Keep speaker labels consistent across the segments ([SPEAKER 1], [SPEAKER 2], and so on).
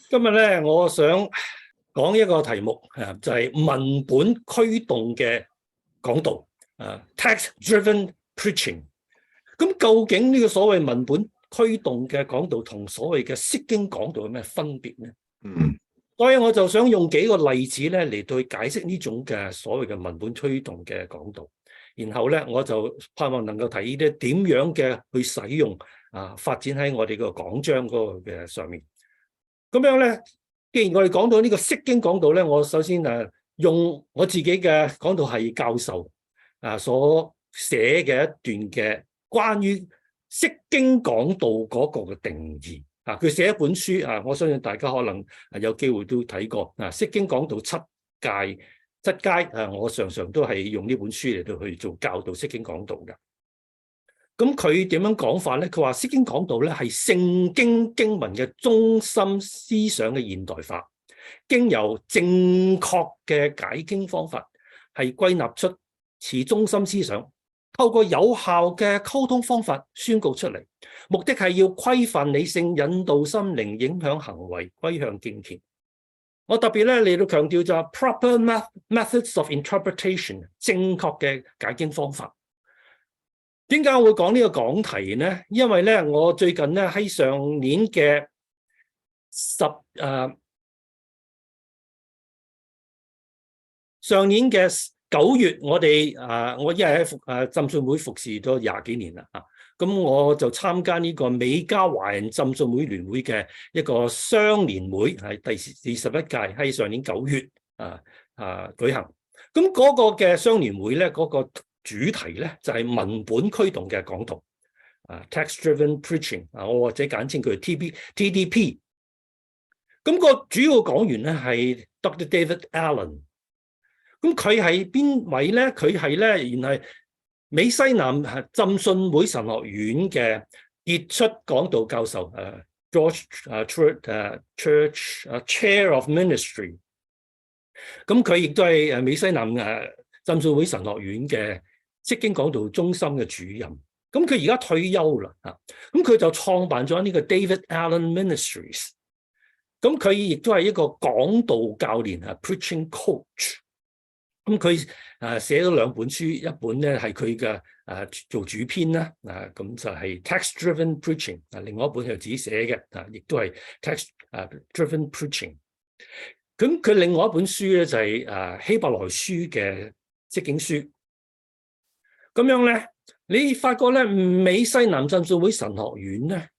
[SPEAKER 1] 今日咧，我想講一個題目就係文本驅動嘅講道，text-driven preaching。咁究竟呢個所謂文本驅動嘅講道同所謂嘅釋經講道有咩分別咧？所以我就想用幾個例子咧嚟到去解釋呢種嘅所謂嘅文本驅動嘅講道，然後咧我就盼望能夠睇呢啲點樣嘅去使用發展喺我哋個講章嗰個嘅上面。咁樣咧，既然我哋講到呢個釋經講道咧，我首先用我自己嘅講道系教授所寫嘅一段嘅關於釋經講道嗰個嘅定義佢寫一本書我相信大家可能有機會都睇過釋經講道七階我常常都係用呢本書嚟到去做教導釋經講道嘅。咁佢點樣講法咧？佢話釋經講道咧係聖經經文嘅中心思想嘅現代化，經由正確嘅解經方法係歸納出此中心思想，透過有效嘅溝通方法宣告出嚟，目的係要規範理性、引導心靈、影響行為、歸向敬虔。我特別咧嚟到強調就係 proper methods of interpretation， 正確嘅解經方法。點解我會講呢個講題呢？因為咧，我最近咧喺上年嘅9月，我因為喺浸信會服侍咗20幾年啦咁我就參加呢個美加華人浸信會聯會嘅一個雙年會，係第41屆，喺上年9月舉行。咁嗰個嘅雙年會咧，嗰個主題咧就係文本驅動嘅講道，text-driven preaching 我或者簡稱佢 TDP。咁個主要講員咧係 Dr. David Allen。咁佢係邊位咧？佢係咧原來美西南浸信會神學院嘅傑出講道教授George Church Chair of Ministry。咁佢亦都係美西南浸信會神學院嘅釋經講道中心嘅主任。咁佢而家退休啦咁佢就創辦咗呢個 David Allen Ministries。咁佢亦都係一個講道教練preaching coach。咁佢寫咗2本書，一本咧係佢嘅做主編啦咁就係 text-driven preaching 另外一本係自己寫嘅亦都係 text-driven preaching。咁佢另外一本書咧就係希伯來書嘅釋經書。咁樣咧，你發覺咧美西南浸信會神學院咧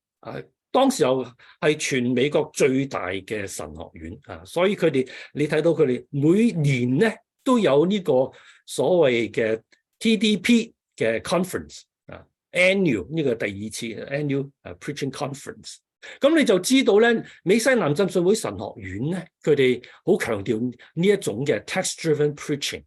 [SPEAKER 1] 當時候係全美國最大嘅神學院所以佢哋你睇到佢哋每年咧都有呢個所謂嘅 TDP 嘅 conference annual 呢個第2次 annual preaching conference。咁你就知道咧，美西南浸信會神學院咧，佢哋好強調呢一種嘅 text-driven preaching。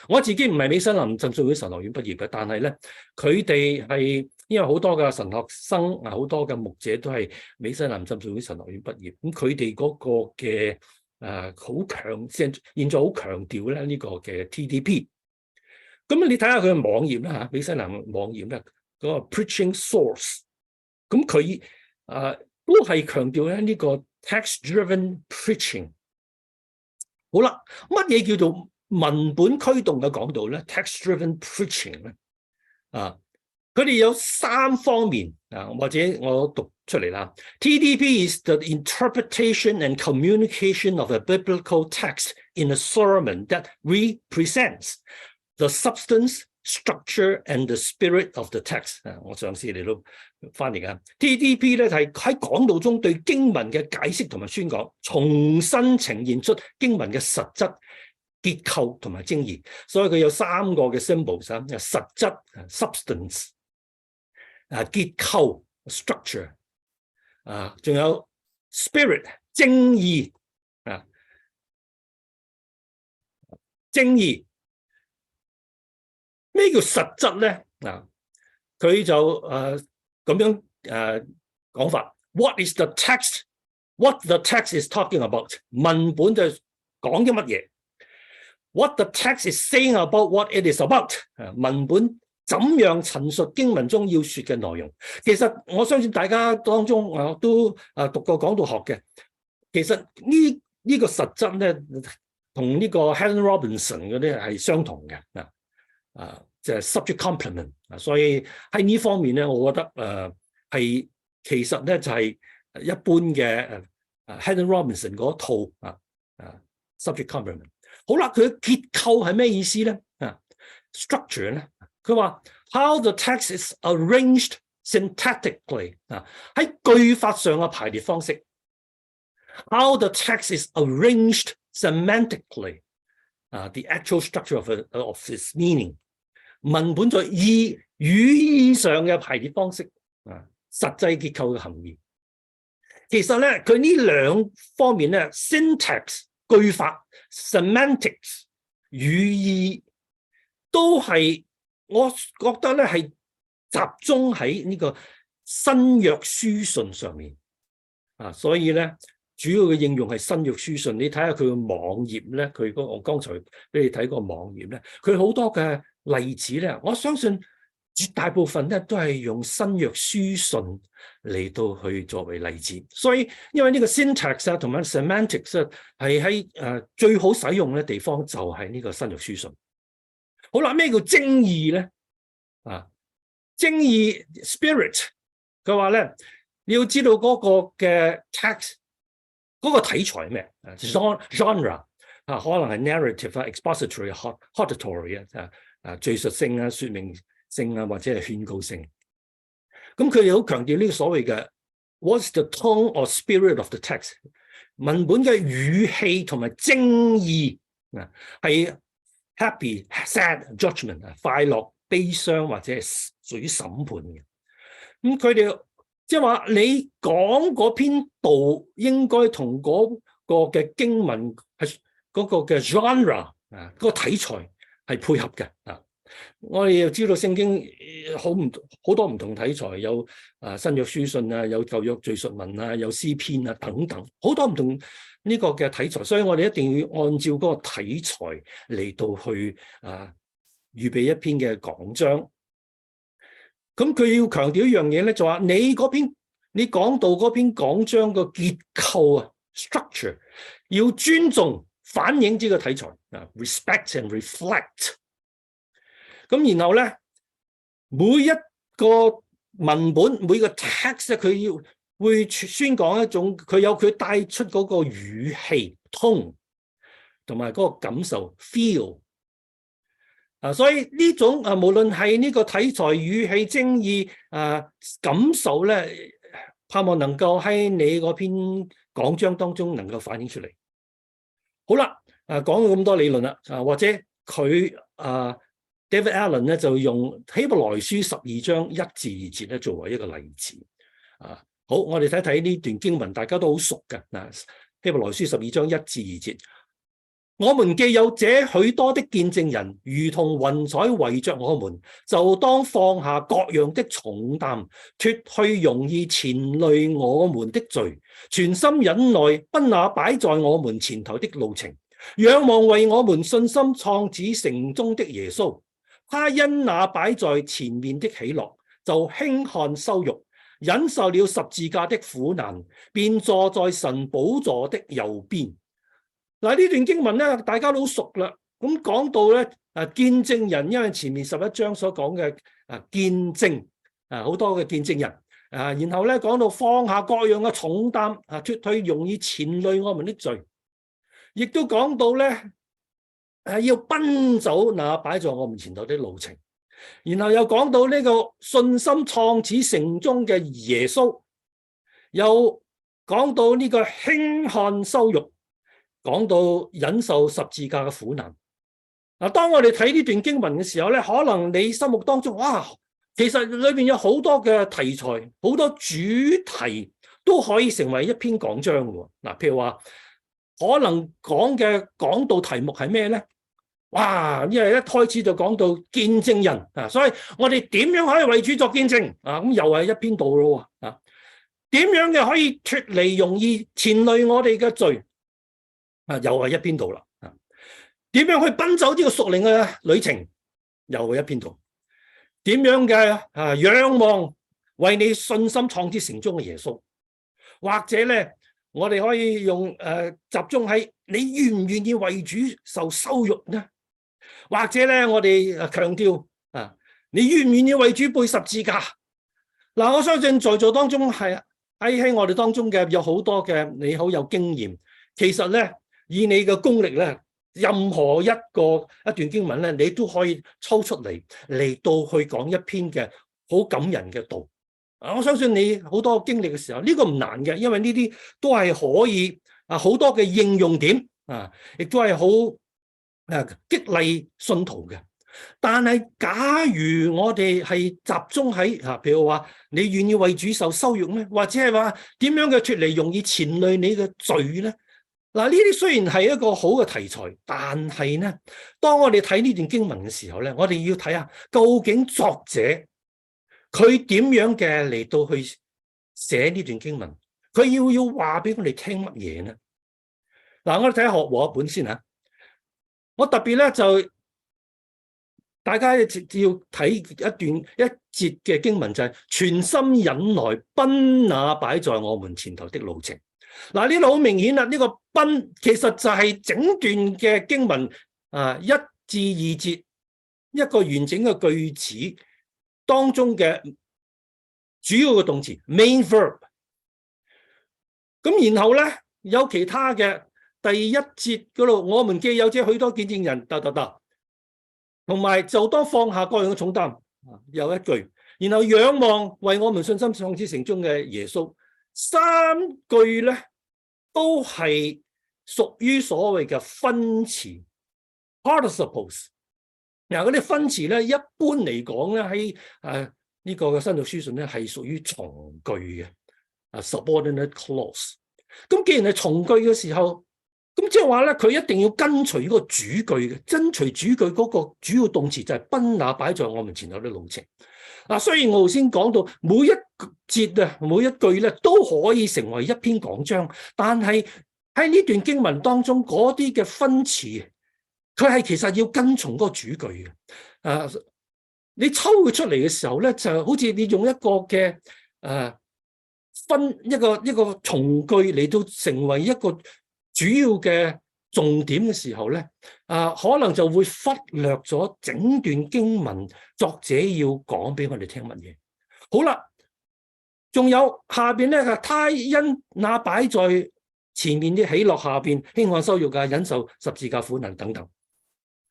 [SPEAKER 1] 我自己唔係美西南浸信會神學院畢業嘅，但係咧佢哋係因為好多嘅神學生好多嘅牧者都係美西南浸信會神學院畢業，咁佢哋嗰個嘅好強，現在好強調咧呢個嘅 TDP。咁你睇下佢嘅網頁啦美西南網頁咧嗰個 preaching source， 咁佢都係強調咧呢個 text-driven preaching。好啦，乜嘢叫做文本驅動嘅講道咧 ？text-driven preaching 咧佢哋有3方面或者我讀出嚟啦。TDP is the interpretation and communication of a biblical text in a sermon that represents the substance, structure and the spirit of the text。我上次嚟到翻譯TDP 咧係喺講道中對經文嘅解釋同埋宣講，重新呈現出經文嘅實質、結構同埋精義。所以佢有3個嘅 symbols 實質 substance。結構 structure 仲有 spirit 精義精義。咩叫實質咧？佢就咁樣講法。What is the text? What the text is talking about？ 文本就講啲乜嘢 ？What the text is saying about what it is about？ 文本怎樣陳述經文中要說嘅內容？其實我相信大家當中都讀過講道學嘅，其實呢個實質咧，同呢個 Helen Robinson 嗰啲係相同嘅就係 subject complement 所以喺呢方面咧，我覺得係其實咧就係一般嘅Helen Robinson 嗰套subject complement。好啦，佢嘅結構係咩意思咧？structure 咧，佢話 how the text is arranged syntactically 喺句法上嘅排列方式。How the text is arranged semantically, the actual structure of its meaning. 文本在語義上嘅排列方式，實際結構嘅含義。其實咧，佢呢兩方面咧 ，syntax 句法 ，semantics 語義，都係我覺得咧係集中喺呢個新約書信上面所以咧。主要嘅應用係新約書信，你睇下佢個網頁咧，我剛才俾你睇個網頁咧，佢好多嘅例子咧，我相信絕大部分咧都係用新約書信嚟到去作為例子。所以因為呢個 syntax 同埋 semantics 係喺最好使用嘅地方就係呢個新約書信。好啦，咩叫精義咧？精義 spirit， 佢話咧你要知道嗰個嘅 text。嗰個題材係咩？genre 可能係 narrative expository hortatory 敘述性說明性或者係勸告性。咁佢哋好強調呢個所謂嘅 what's the tone or spirit of the text， 文本嘅語氣同埋精義係 happy、sad、judgment 快樂、悲傷或者係屬於審判嘅。咁佢哋即係話你講嗰篇道應該同嗰個嘅經文係嗰個嘅 genre 嗰個題材係配合嘅我哋要知道聖經好多唔同題材，有新約書信有舊約敘述文有詩篇等等，好多唔同呢個嘅題材，所以我哋一定要按照嗰個題材嚟到去預備一篇嘅講章。咁佢要強調一樣嘢咧，就話你講到嗰篇講章個結構structure 要尊重反映呢個題材respect and reflect。咁然後咧，每一個文本每個 text 佢會宣講一種佢有佢帶出嗰個語氣 tone 同埋嗰個感受 feel。所以呢種無論係呢個題材、語氣、精義感受咧，盼望能夠喺你嗰篇講章當中能夠反映出嚟。好啦，講咗咁多理論啦，或者佢David Allen 咧就用希伯來書12章1至2節咧作為一個例子。好，我哋睇睇呢段經文，大家都好熟嘅希伯來書12章1至2節。我們既有這許多的見證人，如同雲彩圍着我們，就當放下各樣的重擔，脫去容易纏累我們的罪，全心忍耐，奔那擺在我們前頭的路程，仰望為我們信心創始成終的耶穌。他因那擺在前面的喜樂，就輕看羞辱，忍受了十字架的苦難，便坐在神寶座的右邊。嗱，呢段經文咧，大家都熟啦。咁講到咧，見證人，因為前面11章所講嘅見證，好多嘅見證人，然後咧講到放下各樣嘅重擔，脫去容易纏累我們的罪，亦都講到咧，要奔走那擺在我們前頭的路程，然後又講到呢個信心創始成終嘅耶穌，又講到呢個輕看羞辱。講到忍受十字架嘅苦難。當我哋睇呢段經文嘅時候咧，可能你心目當中，哇，其實裏邊有好多嘅題材，好多主題都可以成為一篇講章嘅。譬如話，可能講嘅講道題目係咩咧？哇，因為一開始就講到見證人所以我哋點樣可以為主作見證咁又係一篇道咯。點樣嘅可以脫離容易纏累我哋嘅罪？又係一篇道啦。點樣去奔走呢個屬靈嘅旅程？又係一篇道。點樣嘅仰望為你信心創始成終嘅耶穌？或者咧，我哋可以用集中喺你願唔願意為主受羞辱呢？或者咧，我哋強調你願唔願意為主背十字架？嗱，我相信在座當中喺我哋當中嘅有好多嘅你好有經驗。其實咧，以你嘅功力咧，任何一段經文咧，你都可以抽出嚟到去講一篇嘅好感人嘅道。我相信你好多經歷嘅時候，呢個唔難嘅，因為呢啲都係可以好多嘅應用點亦都係好激勵信徒嘅。但係假如我哋係集中喺譬如話你願意為主受羞辱咩？或者係話點樣嘅脫離容易纏累你嘅罪咧？嗱，呢啲雖然係一個好嘅題材，但係咧，當我哋睇呢段經文嘅時候咧，我哋要睇下究竟作者佢點樣嘅嚟到去寫呢段經文，佢要話俾我哋聽乜嘢呢？嗱，我哋睇下學和本先吓。我特別咧就大家要睇一節嘅經文，就係全心忍耐，奔那擺在我們前頭的路程。嗱，呢度好明顯啦，呢個奔其實就係整段嘅經文1至2節一個完整嘅句子當中嘅主要嘅動詞 main verb。咁然後咧有其他嘅第1節嗰度，我們既有這許多見證人，同埋就當放下各樣嘅重擔，有一句，然後仰望為我們信心創始成終嘅耶穌。3句咧都係屬於所謂嘅分詞 participles。嗱，嗰啲分詞咧一般嚟講咧喺呢個嘅新約書信咧係屬於從句嘅subordinate clause。咁既然係從句嘅時候，咁即係話咧，佢一定要跟隨嗰個主句嘅，跟隨主句嗰個主要動詞就係奔那擺在我們前頭的路程。嗱，雖然我頭先講到每一節每一句咧都可以成為一篇講章，但係喺呢段經文當中嗰啲嘅分詞，佢係其實要跟從嗰個主句嘅。你抽佢出嚟嘅時候咧，就好似你用一個嘅一個從句嚟到成為一個主要嘅重點嘅時候咧，可能就會忽略咗整段經文作者要講俾我哋聽乜嘢。好啦，仲有下邊咧，他因那擺在前面啲喜樂，下邊輕看羞辱忍受十字架苦難等等。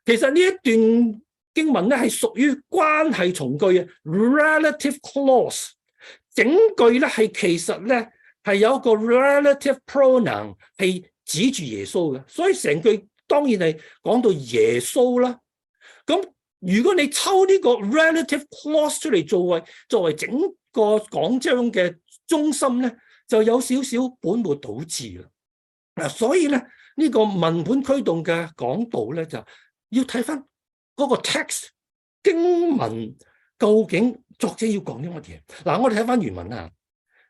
[SPEAKER 1] 其實呢一段經文咧係屬於關係從句嘅 relative clause， 整句咧係其實咧係有一個 relative pronoun 係指住耶穌嘅，所以成句當然係講到耶穌啦。咁如果你抽呢個 relative clause 出嚟作為整個講章嘅中心咧，就有少少本末倒置啦。嗱，所以咧呢個文本驅動嘅講道咧，就要睇翻嗰個 text 經文究竟作者要講啲乜嘢。嗱，我哋睇翻原文啊，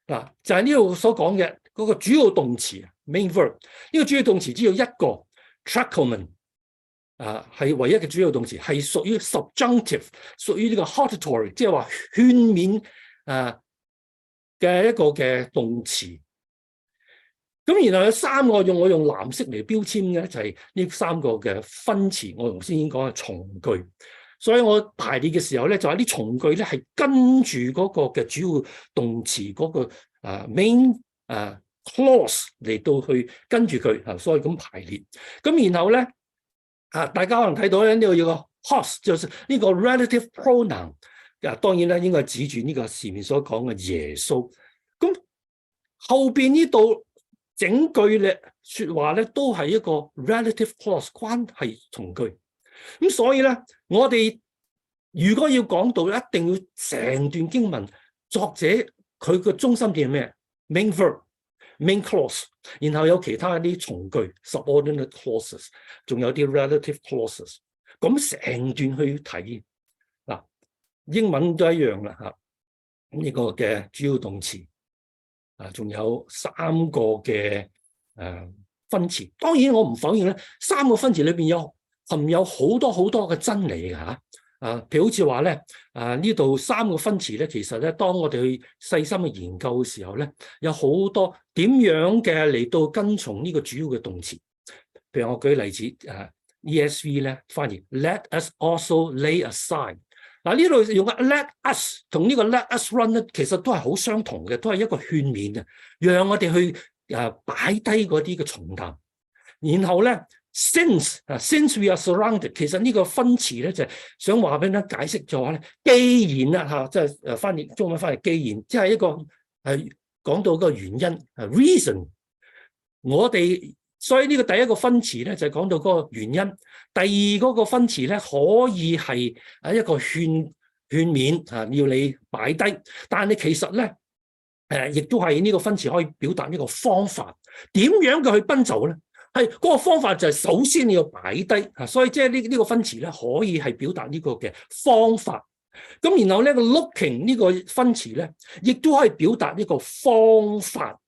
[SPEAKER 1] 嗱就係呢度所講嘅嗰個主要動詞 main verb。呢個主要動詞只有一個 trachomen， 係唯一嘅主要動詞，係屬於 subjunctive， 屬於呢個 hortatory， 即係話勸勉嘅一個嘅動詞。咁然後有3個我用藍色嚟標籤嘅，就係呢3個嘅分詞。我頭先已經講係從句，所以我排列嘅時候咧，就係啲從句咧係跟住嗰個嘅主要動詞嗰個main clause 嚟到去跟住佢，所以咁排列。咁然後咧大家可能睇到咧，呢度有個 hos， 就是呢個 relative pronoun。當然咧應該係指住呢個前面所講嘅耶穌。咁後邊呢度整句咧說話咧都係一個 relative clause， 關係從句。咁所以咧我哋如果要講到，一定要成段經文作者佢個中心點係咩？ main verb main clause， 然後有其他啲從句 subordinate clauses， 仲有啲 relative clauses。咁成段去睇嗱，英文都一樣啦吓。咁呢個嘅主要動詞仲有3個嘅分詞。當然我唔否認咧，3個分詞裏邊含有好多好多嘅真理嘅吓。譬如好似話咧，呢度3個分詞咧，其實咧，當我哋去細心去研究嘅時候咧，有好多點樣嘅嚟到跟從呢個主要嘅動詞。譬如我舉例子，ESV 咧翻譯 Let us also lay aside。呢度用嘅 Let us 同呢個 Let us run 咧，其實都係好相同嘅，都係一個勸勉啊，讓我哋去擺低嗰啲嘅重擔。然後咧 since we are surrounded， 其實呢個分詞咧就係想話俾你解釋咗話咧，既然啦即係翻譯中文翻譯既然，即係一個講到個原因reason。我哋所以呢個第一個分詞咧就係講到嗰個原因，第二嗰個分詞咧可以係一個勸勉要你擺低，但係其實咧亦都係呢個分詞可以表達呢個方法，點樣嘅去奔走咧？係嗰個方法就係首先你要擺低，所以即係呢個分詞咧可以係表達呢個嘅方法。咁然後呢個 looking 呢個分詞咧，亦都可以表達呢個方法，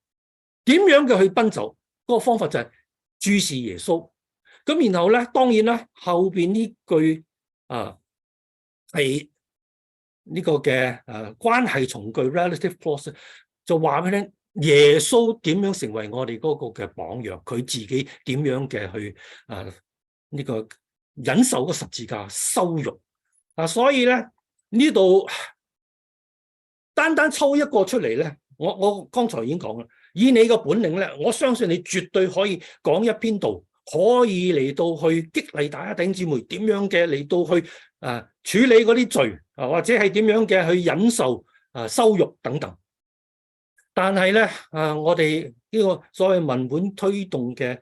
[SPEAKER 1] 點樣嘅去奔走？嗰個方法就係注視耶穌。咁然後咧，當然啦，後邊呢句係呢個嘅關係從句 relative clause 就話俾你聽。耶穌點樣成為我哋嗰個嘅榜樣？佢自己點樣嘅去呢個忍受個十字架羞辱所以咧呢度單抽一個出嚟咧，我剛才已經講啦，以你嘅本領咧，我相信你絕對可以講一篇道，可以嚟到去激勵大家弟兄姊妹點樣嘅嚟到去處理嗰啲罪或者係點樣嘅去忍受羞辱等等。但係咧，我哋呢個所謂文本推動嘅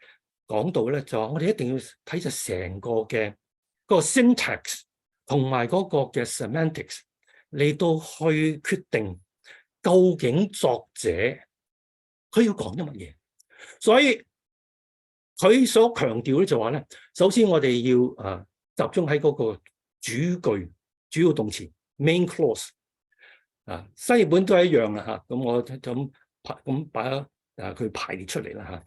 [SPEAKER 1] 講道咧，就話我哋一定要睇就成個嘅嗰個 syntax 同埋嗰個嘅 semantics 嚟到去決定究竟作者佢要講啲乜嘢。所以佢所強調咧就話咧，首先我哋要集中喺嗰個主句主要動詞 main clause。新譯本都係一樣啦咁我咁擺咗佢排列出嚟啦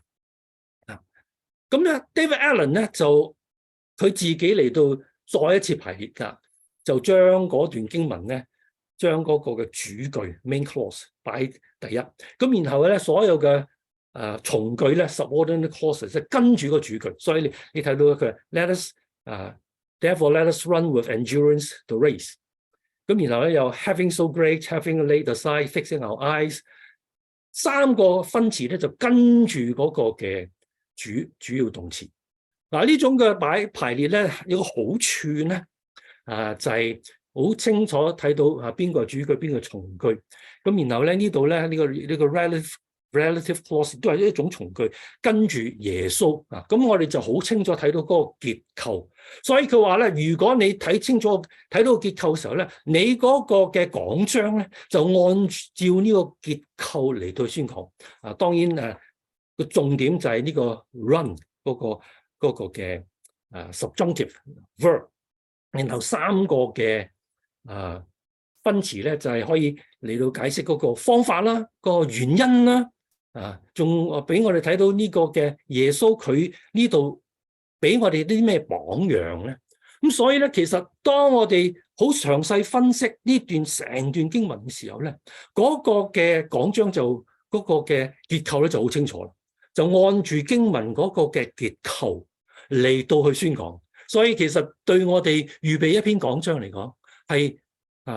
[SPEAKER 1] 咁咧 David Allen 咧就佢自己嚟到再一次排列就將嗰段經文咧，將嗰個嘅主句 main clause 擺第一，咁然後咧所有嘅從句咧 subordinate clauses 即係跟住個主句，所以你睇到佢 let us therefore let us run with endurance the race。咁然後咧又 having so great, having laid aside, fixing our eyes， 3個分詞咧就跟住嗰個嘅主要動詞。呢種嘅排列咧有個好處咧，就係好清楚睇到邊個係主句，邊個係從句。咁然後咧呢度咧呢個 relative clause 都係一種從句，跟住耶穌咁我哋就好清楚睇到嗰個結構。所以佢話咧，如果你睇清楚睇到個結構嘅時候咧，你嗰個嘅講章咧就按照呢個結構嚟到宣講。當然個重點就係呢個 run 嗰個嘅subjunctive verb， 然後3個嘅分詞咧就係可以嚟到解釋嗰個方法啦，個原因啦。仲俾我哋睇到呢個嘅耶穌佢呢度俾我哋啲咩榜樣咧？咁所以咧，其實當我哋好詳細分析呢段成段經文嘅時候咧，嗰個嘅講章就嗰個嘅結構咧就好清楚啦，就按住經文嗰個嘅結構嚟到去宣講。所以其實對我哋預備一篇講章嚟講係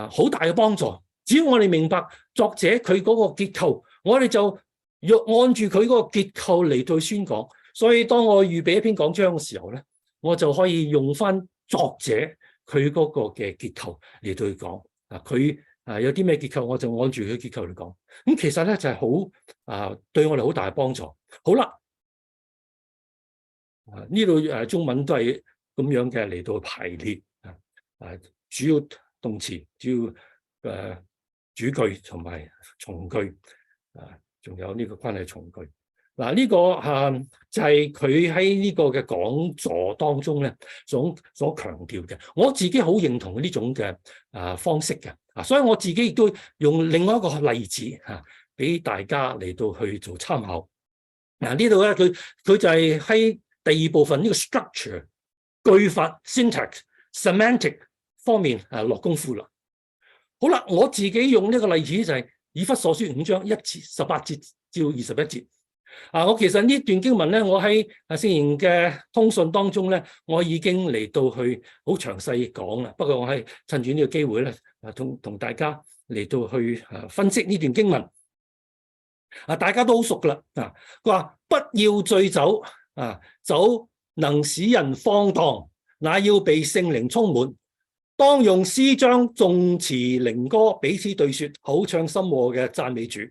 [SPEAKER 1] 好大嘅幫助。只要我哋明白作者佢嗰個結構，我哋就若按住佢嗰個結構嚟到宣講，所以當我預備一篇講章嘅時候咧，我就可以用翻作者佢嗰個嘅結構嚟到去講。佢有啲咩結構，我就按住佢結構嚟講。咁其實咧就係好對我哋好大嘅幫助。好啦，呢度中文都係咁樣嘅嚟到排列主要動詞、主要主句同埋從句仲有呢個關係從句。呢個就係佢喺呢個嘅講座當中咧所強調嘅。我自己好認同呢種嘅方式嘅。所以我自己亦都用另外一個例子俾大家嚟到去做參考。呢度咧佢就係喺第二部分呢個 structure 句法 syntax semantic 方面落功夫啦。好啦，我自己用呢個例子就係以弗所書5章18節至21節。我其實呢段經文咧，我喺聖言嘅通訊當中咧，我已經嚟到去好詳細講啦。不過我係趁住呢個機會咧，同大家嚟到去分析呢段經文。大家都好熟噶啦。佢話不要醉酒，酒能使人放蕩，那要被聖靈充滿。當用詩章、頌詞、靈歌彼此對說，口唱心和嘅讚美主。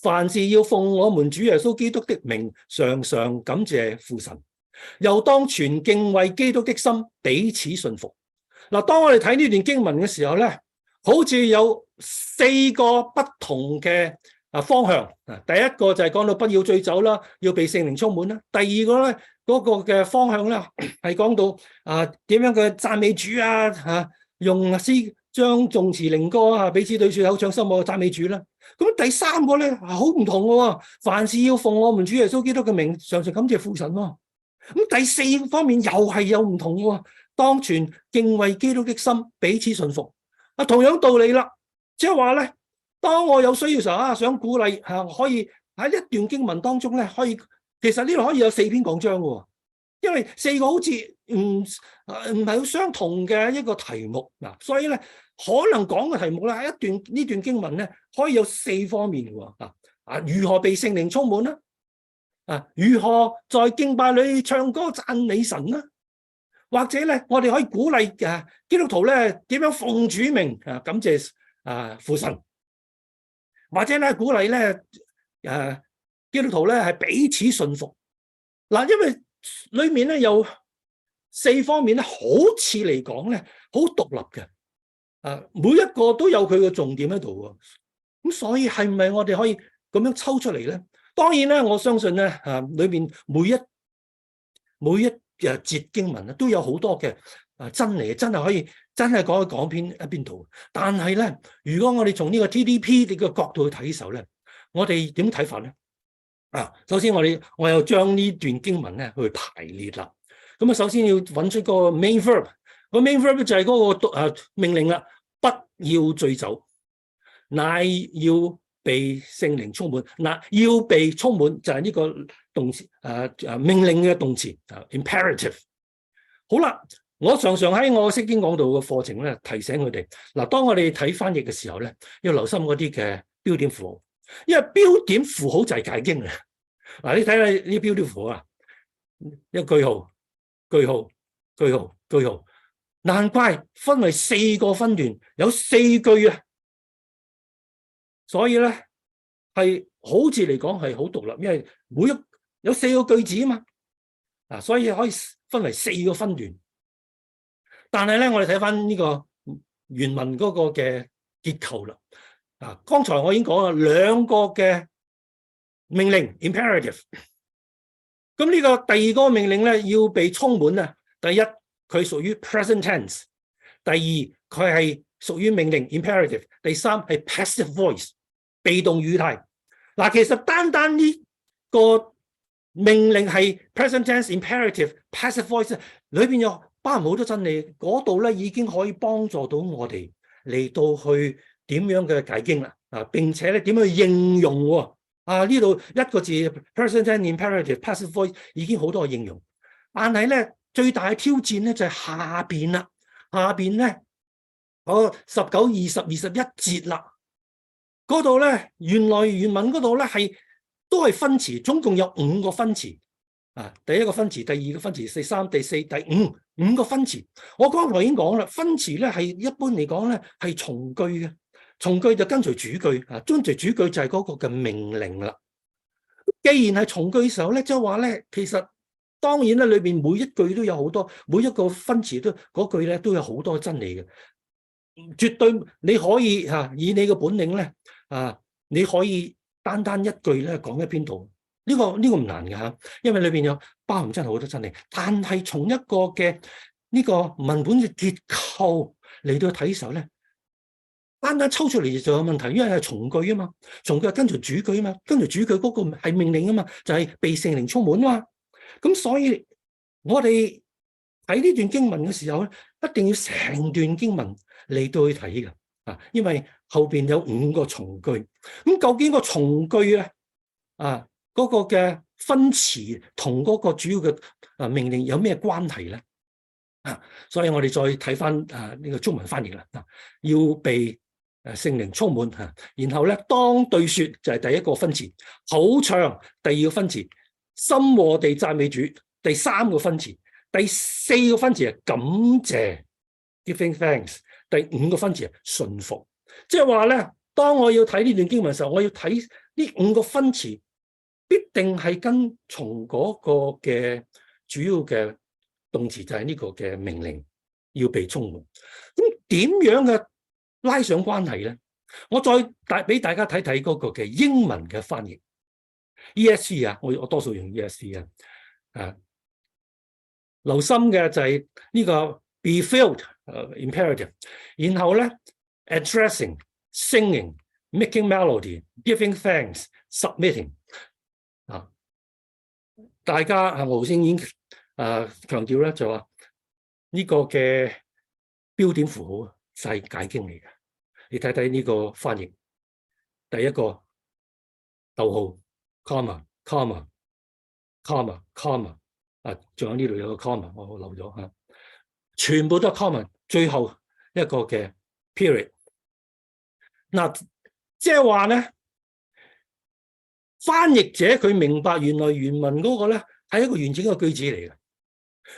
[SPEAKER 1] 凡事要奉我們主耶穌基督的名，常常感謝父神。又當存敬畏基督的心，彼此順服。嗱，當我哋睇呢段經文嘅時候咧，好似有4個不同嘅方向。第一個就係講到不要醉酒啦，要被聖靈充滿啦。第二個咧，嗰個嘅方向咧係講到點樣嘅讚美主用詩章、頌詞、靈歌彼此對說，口唱心和讚美主啦。咁第三個咧好唔同嘅喎，凡事要奉我們主耶穌基督嘅名，常常感謝父神喎。咁第4方面又係有唔同嘅喎，當存敬畏基督的心，彼此順服。同樣道理啦，即係話咧，當我有需要嘅時候想鼓勵可以喺一段經文當中咧，可以其實呢度可以有4篇講章嘅喎。因為4個好似唔係好相同嘅一個題目所以咧可能講嘅題目咧喺呢段經文咧可以有4方面嘅喎。如何被聖靈充滿啦？如何在敬拜裏唱歌讚美神啦？或者咧我哋可以鼓勵基督徒咧點樣奉主名感謝父神，或者咧鼓勵咧基督徒咧係彼此順服。因為裏面咧有4方面咧，好似嚟講咧好獨立嘅，每一個都有佢嘅重點喺度喎。咁所以係唔係我哋可以咁樣抽出嚟咧？當然咧，我相信咧裏面每一節經文咧都有好多嘅真理，真係可以真係講喺邊度。但係咧，如果我哋從呢個 TDP 呢個角度去睇嘅時候咧，我哋點睇法咧？首先我又將呢段經文咧去排列啦。咁首先要揾出個 main verb， 個 main verb 就係嗰個命令啦，不要醉酒，乃要被聖靈充滿。要被充滿就係呢個動詞命令嘅動詞imperative。好啦，我常常喺我釋經講道嘅課程咧提醒佢哋，當我哋睇翻譯嘅時候咧，要留心嗰啲嘅標點符號。因為標點符號就係解經啊！你睇下呢啲標點符號一個句號、句號、句號、句號，難怪分為4個分段，有4句啊！所以咧係好似嚟講係好獨立，因為有4個句子啊嘛，所以可以分為4個分段。但係咧，我哋睇翻呢個原文嗰個嘅結構啦。剛才我已經講啦，2個嘅命令 imperative。咁呢個第2個命令咧要被充滿啊。第一，佢屬於 present tense；第二，佢係屬於命令 imperative；第三係 passive voice 被動語態。其實單單呢個命令係 present tense、imperative、passive voice 裏邊有包含好多真理，嗰度咧已經可以幫助到我哋嚟到去點樣嘅解經啦，並且咧點樣去應用喎？呢度一個字 present tense、imperative、passive voice 已經好多嘅應用，但係咧最大嘅挑戰咧就係下邊啦，下邊咧19、20、21節啦，嗰度咧原文嗰度咧都係分詞，總共有5個分詞。第1個分詞，第2個分詞，第3、第4、第5個分詞。我剛才已經講啦，分詞咧係一般嚟講咧係從句嘅，從句就跟隨主句，跟隨主句就係嗰個嘅命令啦。既然係從句嘅時候咧，即係話咧，其實當然咧裏邊每一句都有好多，每一個分詞嗰句咧都有好多真理嘅，絕對你可以以你嘅本領咧你可以單一句咧講一篇道。呢個唔難嘅因為裏邊有包含真係好多真理。但係從一個嘅呢個文本嘅結構嚟到睇嘅時候咧，單抽出嚟就有問題，因為係從句啊嘛，從句係跟住主句啊嘛，跟住主句嗰個係命令啊嘛，就係被聖靈充滿啊嘛。咁所以我哋睇呢段經文嘅時候咧，一定要成段經文嚟到去睇嘅啊，因為後邊有5個從句。咁究竟個從句咧嗰個嘅分詞同嗰個主要嘅命令有咩關係咧？所以我哋再睇翻呢個中文翻譯啦。要被聖靈充滿然後咧當對說就係第一個分詞，口唱第二個分詞，心和地讚美主第3個分詞，第4個分詞係感謝 giving thanks， 第5個分詞係順服。即係話咧，當我要睇呢段經文嘅時候，我要睇呢5個分詞，必定係跟從嗰個嘅主要嘅動詞，就係呢個嘅命令要被充滿。咁點樣嘅拉上關係咧？我再俾大家睇睇嗰個嘅英文嘅翻譯 ESV 啊，我多數用 ESV 留心嘅就係呢個 be filled imperative， 然後咧 addressing、singing、making melody、giving thanks、submitting 大家我頭先已經強調咧，就話呢個嘅標點符號就係解經嚟嘅。你睇睇呢個翻譯，第一個逗號 comma comma comma comma 仲有呢度有個 comma 我漏咗全部都係 comma， 最後一個嘅 period。即係話咧，翻譯者佢明白原來原文嗰個咧係一個完整嘅句子嚟嘅，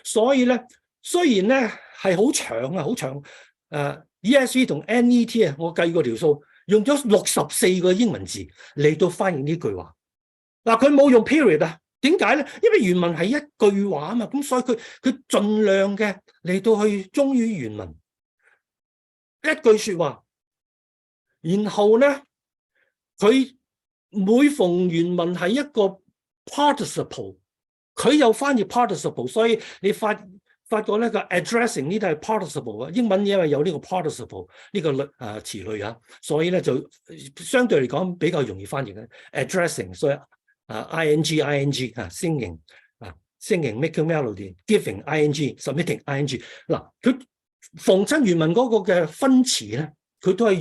[SPEAKER 1] 所以咧雖然咧係好長好長ESV 同 NET 我計過條數，用咗64個英文字嚟到翻譯呢句話。佢冇用 period 點解咧？因為原文係一句話啊嘛，咁所以佢盡量嘅嚟到去忠於原文，一句說話。然後咧，佢每逢原文係一個 participle， 佢又翻譯 participle， 所以你發覺咧個 addressing 呢啲係 participle 英文因為有呢個 participle 呢個詞類所以咧就相對嚟講比較容易翻譯嘅 addressing， 所以ing singing singing making melody giving ing submitting ing 佢逢親原文嗰個嘅分詞咧，佢都係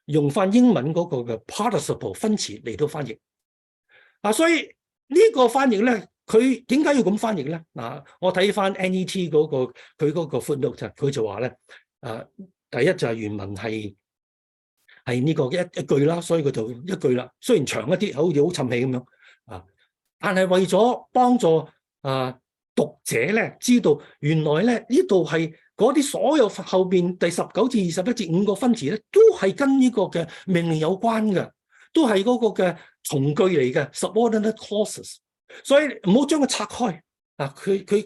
[SPEAKER 1] 用翻英文嗰個嘅 participle 分詞嚟到翻譯所以呢個翻譯咧，佢點解要咁翻譯咧？我睇翻 NET 嗰個佢嗰個 footnote， 佢就話咧第一就係原文係呢個一句啦，所以佢就一句啦。雖然長一啲，好似好沉氣咁樣但係為咗幫助讀者咧知道原來咧呢度係嗰啲所有後邊第19至21節5個分詞咧，都係跟呢個嘅命令有關嘅，都係嗰個嘅從句嚟嘅 subordinate clauses， 所以唔好將佢拆開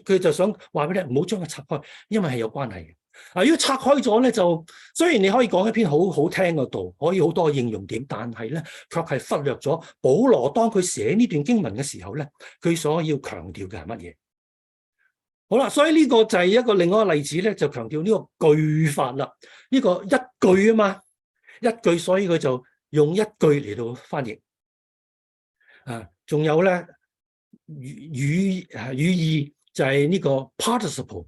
[SPEAKER 1] 佢就想話俾你唔好將佢拆開，因為係有關係嘅。如果拆開咗咧，就雖然你可以講一篇好好聽嘅道，可以好多應用點，但係咧卻係忽略咗保羅當佢寫呢段經文嘅時候咧，佢所要強調嘅係乜嘢？好啦，所以呢個就係一個另外一個例子咧，就強調呢個句法啦。呢個一句啊嘛，一句，所以佢就用一句嚟到翻譯。仲有咧語義就係呢個 participle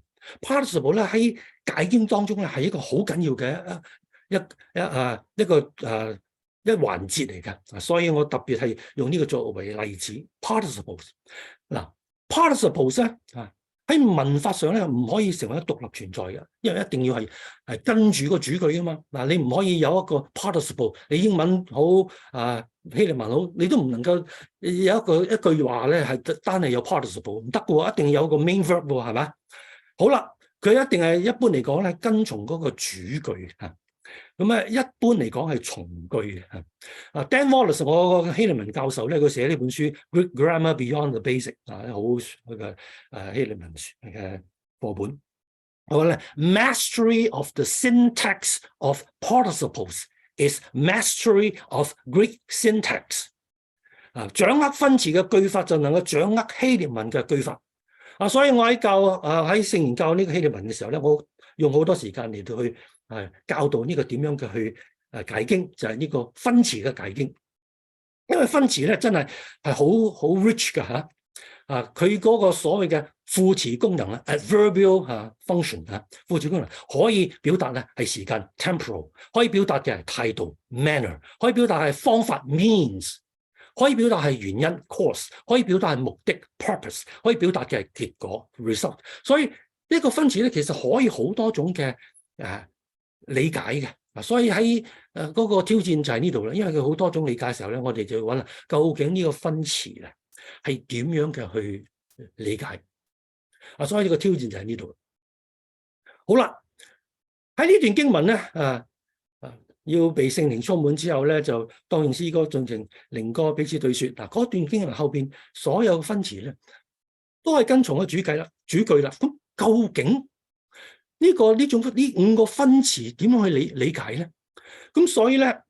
[SPEAKER 1] 咧喺解經當中咧係一個好緊要嘅一環節嚟嘅，所以我特別係用呢個作為例子 participles。participles 咧喺文法上咧唔可以成為一獨立存在嘅，因為一定要係跟住個主句啊嘛。你唔可以有一個 participle， 你英文好希臘文好，你都唔能夠有一句話咧係單係有 participle， 唔得嘅喎，一定要有個 main verb 喎，係咪？好啦，佢一定係一般嚟講咧跟從嗰個主句咁一般嚟講係從句嘅。Dan Wallace 我個希臘文教授咧，佢寫呢本書《Greek Grammar Beyond the Basic》好嘅希臘文嘅課本。我話咧 ，Mastery of the syntax of participles is mastery of Greek syntax。掌握分詞嘅句法就能夠掌握希臘文嘅句法。所以我喺聖言教呢個希臘文嘅時候咧，我用好多時間嚟到去教導呢個點樣嘅去解經，就係呢個分詞嘅解經。因為分詞咧真係好 rich 噶佢嗰個所謂嘅副詞功能啊 adverbial function 啊，副詞功能可以表達咧係時間 temporal， 可以表達嘅係態度 manner， 可以表達係方法 means， 可以表達係原因 cause， 可以表達係目的 purpose， 可以表達嘅係結果 result。所以呢個分詞咧其實可以好多種嘅理解嘅。所以喺嗰個挑戰就喺呢度啦，因為佢好多種理解嘅時候咧，我哋就要揾啦，究竟呢個分詞咧係點樣嘅去理解？所以呢個挑戰就喺呢度。好啦，喺呢段經文咧，要被聖靈充滿之後咧，就當然詩歌進行靈歌彼此對説。嗱，嗰段經文後邊所有嘅分詞咧，都係跟從個主句啦。咁究竟呢五個分詞點樣去理解咧？咁所以咧，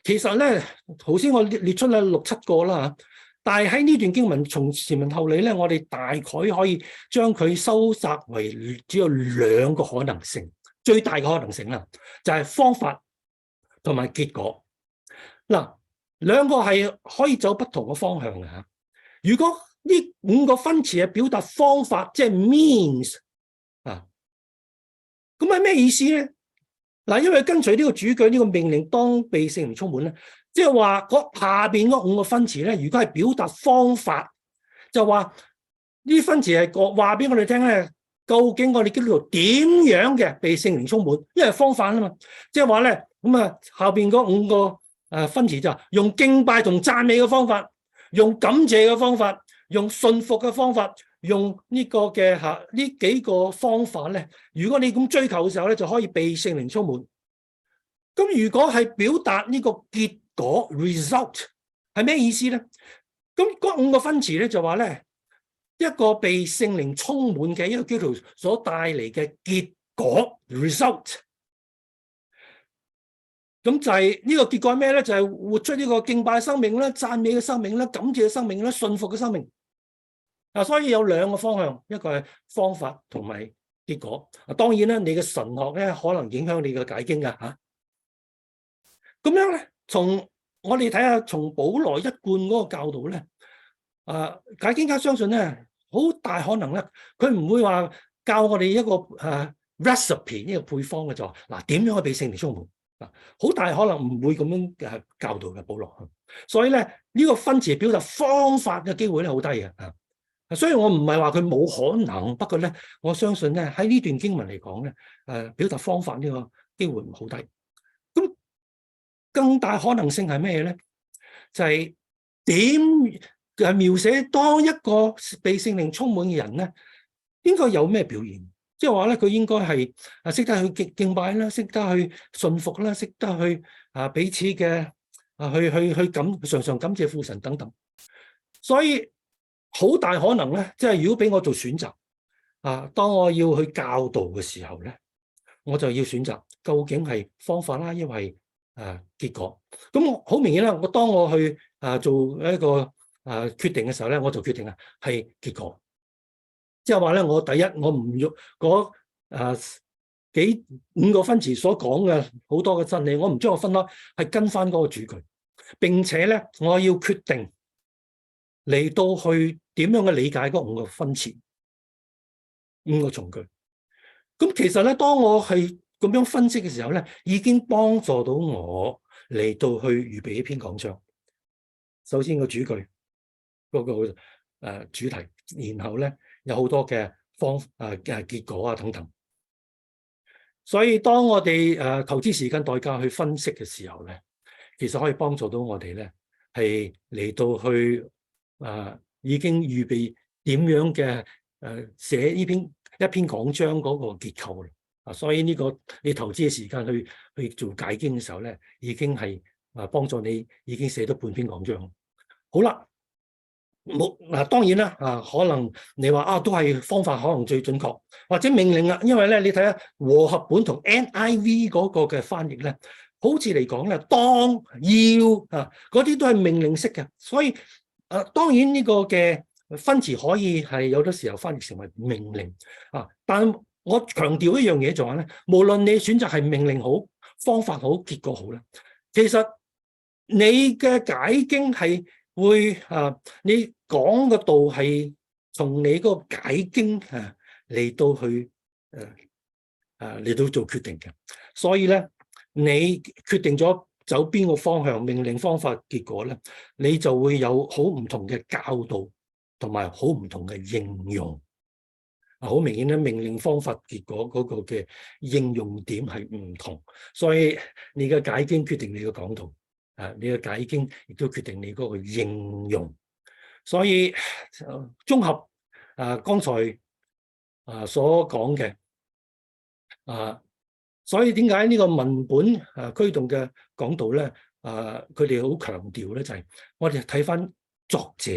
[SPEAKER 1] 其實咧，頭先我列出咗6、7個啦，但係喺呢段經文從前文後理咧，我哋大概可以將佢收窄為只有2個可能性，最大嘅可能性啦，就係方法同埋結果。嗱，2個係可以走不同嘅方向嘅嚇。如果呢5個分詞係表達方法，即係 means 咁係咩意思咧？嗱，因為跟隨呢個主句呢個命令，當被聖靈充滿咧，即係話下邊嗰5個分詞咧，如果係表達方法，就話呢啲分詞係話俾我哋聽咧，究竟我哋基督徒點樣嘅被聖靈充滿？因為方法啊嘛，即係話咧，咁下邊嗰5個分詞就係用敬拜同讚美嘅方法，用感謝嘅方法，用信服嘅方法。用呢個嘅呢幾個方法咧，如果你咁追求嘅時候咧，就可以被聖靈充滿。咁如果係表達呢個結果 result 係咩意思咧？咁嗰5個分詞咧就話咧，一個被聖靈充滿嘅一個基督徒所帶嚟嘅結果 result。咁就係呢個結果係咩咧？就係活出呢個敬拜嘅生命啦、讚美嘅生命啦、感謝嘅生命啦、信服嘅生命。所以有2個方向，一個係方法同埋結果。當然啦，你嘅神學咧可能影響你嘅解經㗎嚇。咁樣咧，我哋睇下從保羅一貫嗰個教導咧，解經家相信咧，好大可能咧，佢唔會話教我哋一個recipe 呢個配方嘅，就嗱點樣去被聖靈充滿。好大可能唔會咁樣教導嘅保羅。所以咧，呢個分詞表達方法嘅機會咧好低嘅。所以我唔係話佢冇可能，不過咧，我相信咧喺呢段經文嚟講咧，表達方法呢個機會唔好低。咁更大可能性係咩咧？就係點描寫當一個被聖靈充滿嘅人咧，應該有咩表現？即係話咧，佢應該係識得去敬拜啦，識得去信服啦，識得去彼此嘅去常常感謝父神等等。所以好大可能咧，即係如果俾我做選擇當我要去教導嘅時候咧，我就要選擇究竟係方法啦，因為結果。咁好明顯啦，當我去做一個決定嘅時候咧，我就決定係結果。即係話咧，我第一我唔用嗰5個分詞所講嘅好多嘅真理，我唔將我分開，係跟翻嗰個主句。並且咧，我要決定嚟到去點樣嘅理解嗰5個分詞、5個從句。咁其實咧，當我係咁樣分析嘅時候咧，已經幫助到我嚟到去預備一篇講章。首先個主句嗰個主題，然後咧有好多嘅結果等等。所以當我哋投資時間代價去分析嘅時候咧，其實可以幫助到我哋咧係嚟到去已經預備點樣嘅寫一篇講章嗰個結構啦。所以呢個你投資嘅時間去做解經嘅時候咧，已經係幫助你已經寫到半篇講章。好啦，當然啦可能你話都係方法可能最準確，或者命令啦，因為咧你睇下和合本同 NIV 嗰個嘅翻譯咧，好似嚟講咧，當要嗰啲都係命令式嘅。所以當然呢個嘅分詞可以係有啲時候翻譯成為命令但我強調一樣嘢就係咧，無論你選擇係命令好、方法好、結果好咧，其實你嘅解經係會你講嘅道係從你嗰個解經嚟到去嚟到做決定嘅。所以咧，你決定咗走邊個方向、命令、方法、結果咧，你就會有好唔同嘅教導同埋好唔同嘅應用。好明顯咧，命令、方法、結果嗰個嘅應用點係唔同，所以你嘅解經決定你嘅講道，你嘅解經亦都決定你嗰個應用。所以綜合剛才所講嘅所以點解呢個文本驅動嘅講道咧？佢哋好強調咧，就係我哋睇翻作者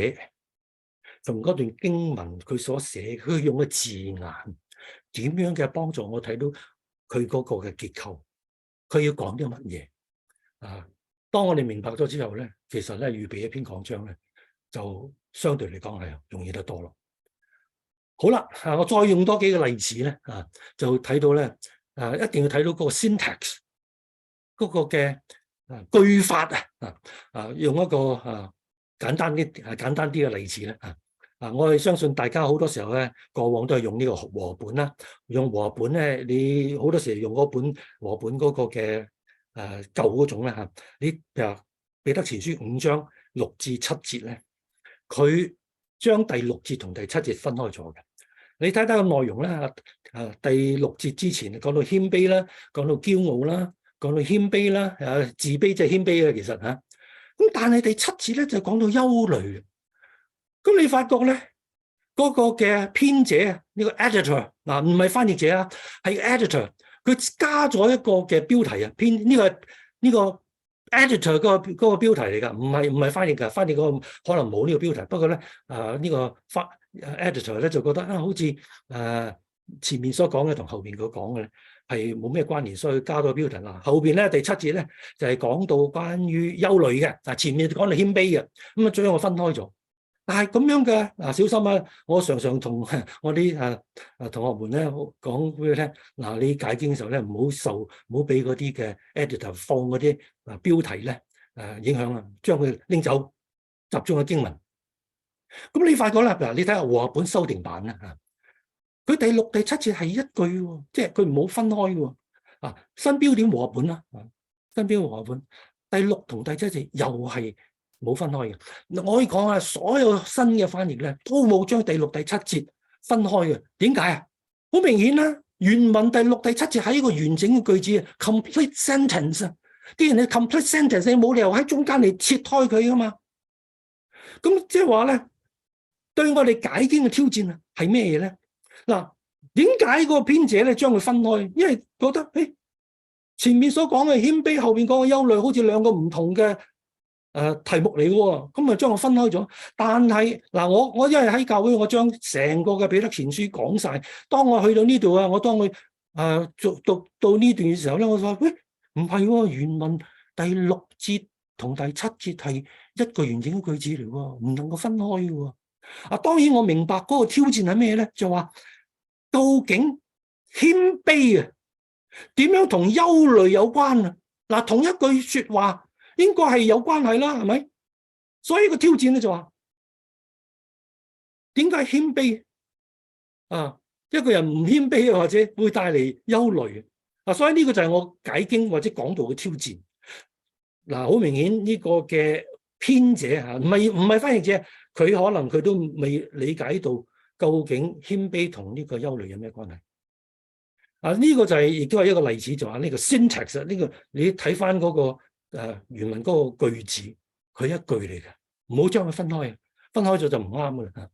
[SPEAKER 1] 從嗰段經文佢所寫，佢用嘅字眼點樣嘅幫助我睇到佢嗰個嘅結構，佢要講啲乜嘢當我哋明白咗之後咧，其實咧預備一篇講章咧，就相對嚟講係容易得多咯。好啦，我再用多幾個例子咧，就睇到咧，一定要睇到嗰個 syntax 嗰個嘅句法用一個簡單啲嘅例子咧我哋相信大家好多時候咧，過往都係用呢個和本啦。用和本咧，你好多時候用嗰本和本嗰個嘅舊嗰種咧你譬如彼得前書5章6至7節咧，佢將第6節同第7節分開咗嘅。你睇睇個內容咧第6節之前講到謙卑啦，講到驕傲啦，講到謙卑啦，自卑即係謙卑嘅其實咁但係第7節咧就講到憂慮。咁你發覺咧，嗰個嘅編者呢個 editor 唔係翻譯者係 editor， 佢加咗一個嘅標題編呢個 editor 嗰個標題嚟㗎，唔係翻譯㗎，翻譯嗰個可能冇呢個標題。不過咧呢個editor 咧就覺得好似前面所講嘅同後邊佢講嘅咧係冇咩關聯，所以加咗標題啦。後邊咧第7節咧就係講到關於憂慮嘅，前面講到謙卑嘅，咁最後我分開咗。但係咁樣嘅小心我常常同我啲同學們咧講俾佢聽，你解經嘅時候咧唔好俾嗰啲嘅 editor 放嗰啲標題咧影響將佢拎走，集中嘅經文。咁你發覺啦，你睇下和合本修訂版佢第6、第7節係一句，即係佢唔好分開嘅新標點和合本新標和合本第6同第7節又係冇分開嘅。我可以講所有新嘅翻譯咧都冇將第6、第7節分開嘅。點解好明顯啦，原文第6、第7節係一個完整嘅句子 complete sentence 啲人嘅 complete sentence 你冇理由喺中間嚟切開佢噶嘛。咁即係話咧，對我哋解經嘅挑戰係咩嘢咧？點解個編者咧將佢分開？因為覺得前面所講嘅謙卑，後邊講嘅憂慮，好似兩個唔同嘅題目嚟嘅喎，咁咪將我分開咗。但係我因為喺教會，我將成個嘅彼得前書講晒。當我去到呢度我當佢讀到呢段嘅時候咧，我話唔係原文第6節同第7節係一個完整嘅句子嚟喎，唔能夠分開嘅喎。當然我明白嗰個挑戰係咩咧，就話究竟謙卑點樣同憂慮有關同一句說話。應該係有關係啦，係咪？所以個挑戰咧就話，點解謙卑一個人唔謙卑或者會帶嚟憂慮所以呢個就係我解經或者講道嘅挑戰。好明顯呢個嘅編者唔係翻譯者，佢可能佢都未理解到究竟謙卑同呢個憂慮有咩關係。呢個就係亦都係一個例子，就話呢個 syntax 呢個你睇翻嗰個。原文嗰個句子，佢一句嚟嘅，唔好將佢分開，分開咗就唔啱噶啦。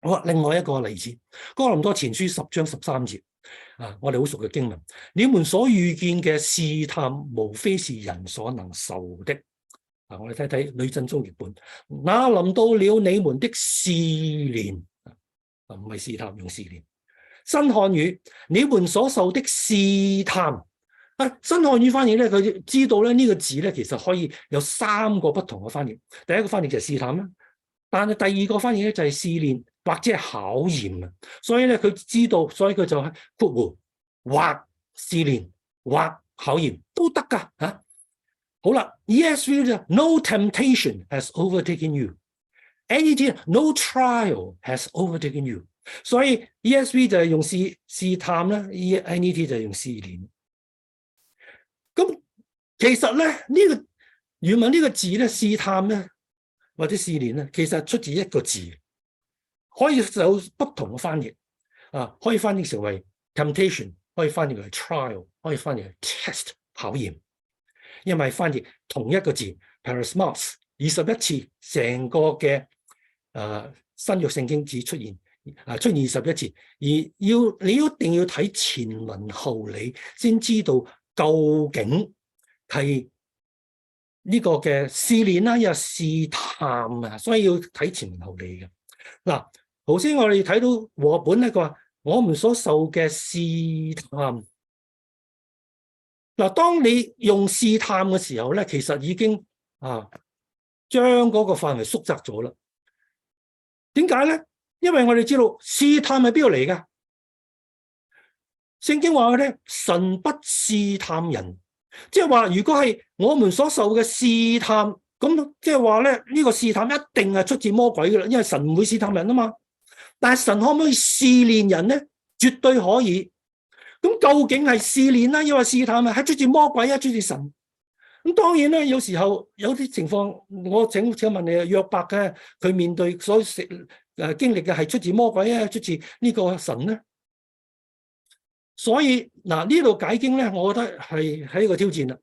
[SPEAKER 1] 好，另外一個例子，哥林多前書10章13節，我哋好熟嘅經文，你們所遇見嘅試探，無非是人所能受的。我哋睇睇呂振中譯本，那臨到了你們的試煉，唔係試探，用試煉。新漢語，你們所受的試探。新漢語翻譯咧，佢知道咧呢個字咧，其實可以有3個不同嘅翻譯。第一個翻譯就係試探啦，但係第二個翻譯咧就係試煉或者係考驗。所以咧佢知道，所以佢就係括弧或試煉或考驗都得噶好啦，ESV 就 No temptation has overtaken you。NET no trial has overtaken you， 所以 ESV 就係用試探啦，NET 就係用試煉。咁其實咧呢個原文呢個字咧試探咧或者試煉咧，其實出自一個字，可以有不同嘅翻譯啊，可以翻譯成為 temptation， 可以翻譯為 trial， 可以翻譯為 test 考驗，因為翻譯同一個字 perismos 21次，成個嘅新約聖經只出現21次，而你一定要睇前文後理先知道究竟係呢個嘅試煉啦，又試探啊，所以要睇前文後理嘅。嗱，頭先我哋睇到和本咧，佢話我們所受嘅試探。嗱，當你用試探嘅時候咧，其實已經將嗰個範圍縮窄咗啦。點解咧？因為我哋知道試探係邊度嚟噶？聖經話咧，神不試探人，即係話如果係我們所受嘅試探，咁即係話咧呢個試探一定係出自魔鬼噶啦，因為神唔會試探人啊嘛。但係神可唔可以試煉人咧？絕對可以。咁究竟係試煉啦，抑或試探啊？係出自魔鬼啊，出自神？咁當然咧，有時候有啲情況，我請問你啊，約伯嘅佢面對所經歷嘅係出自魔鬼啊，出自呢個神咧？所以嗱，呢度解經咧，我覺得係一個挑戰啦。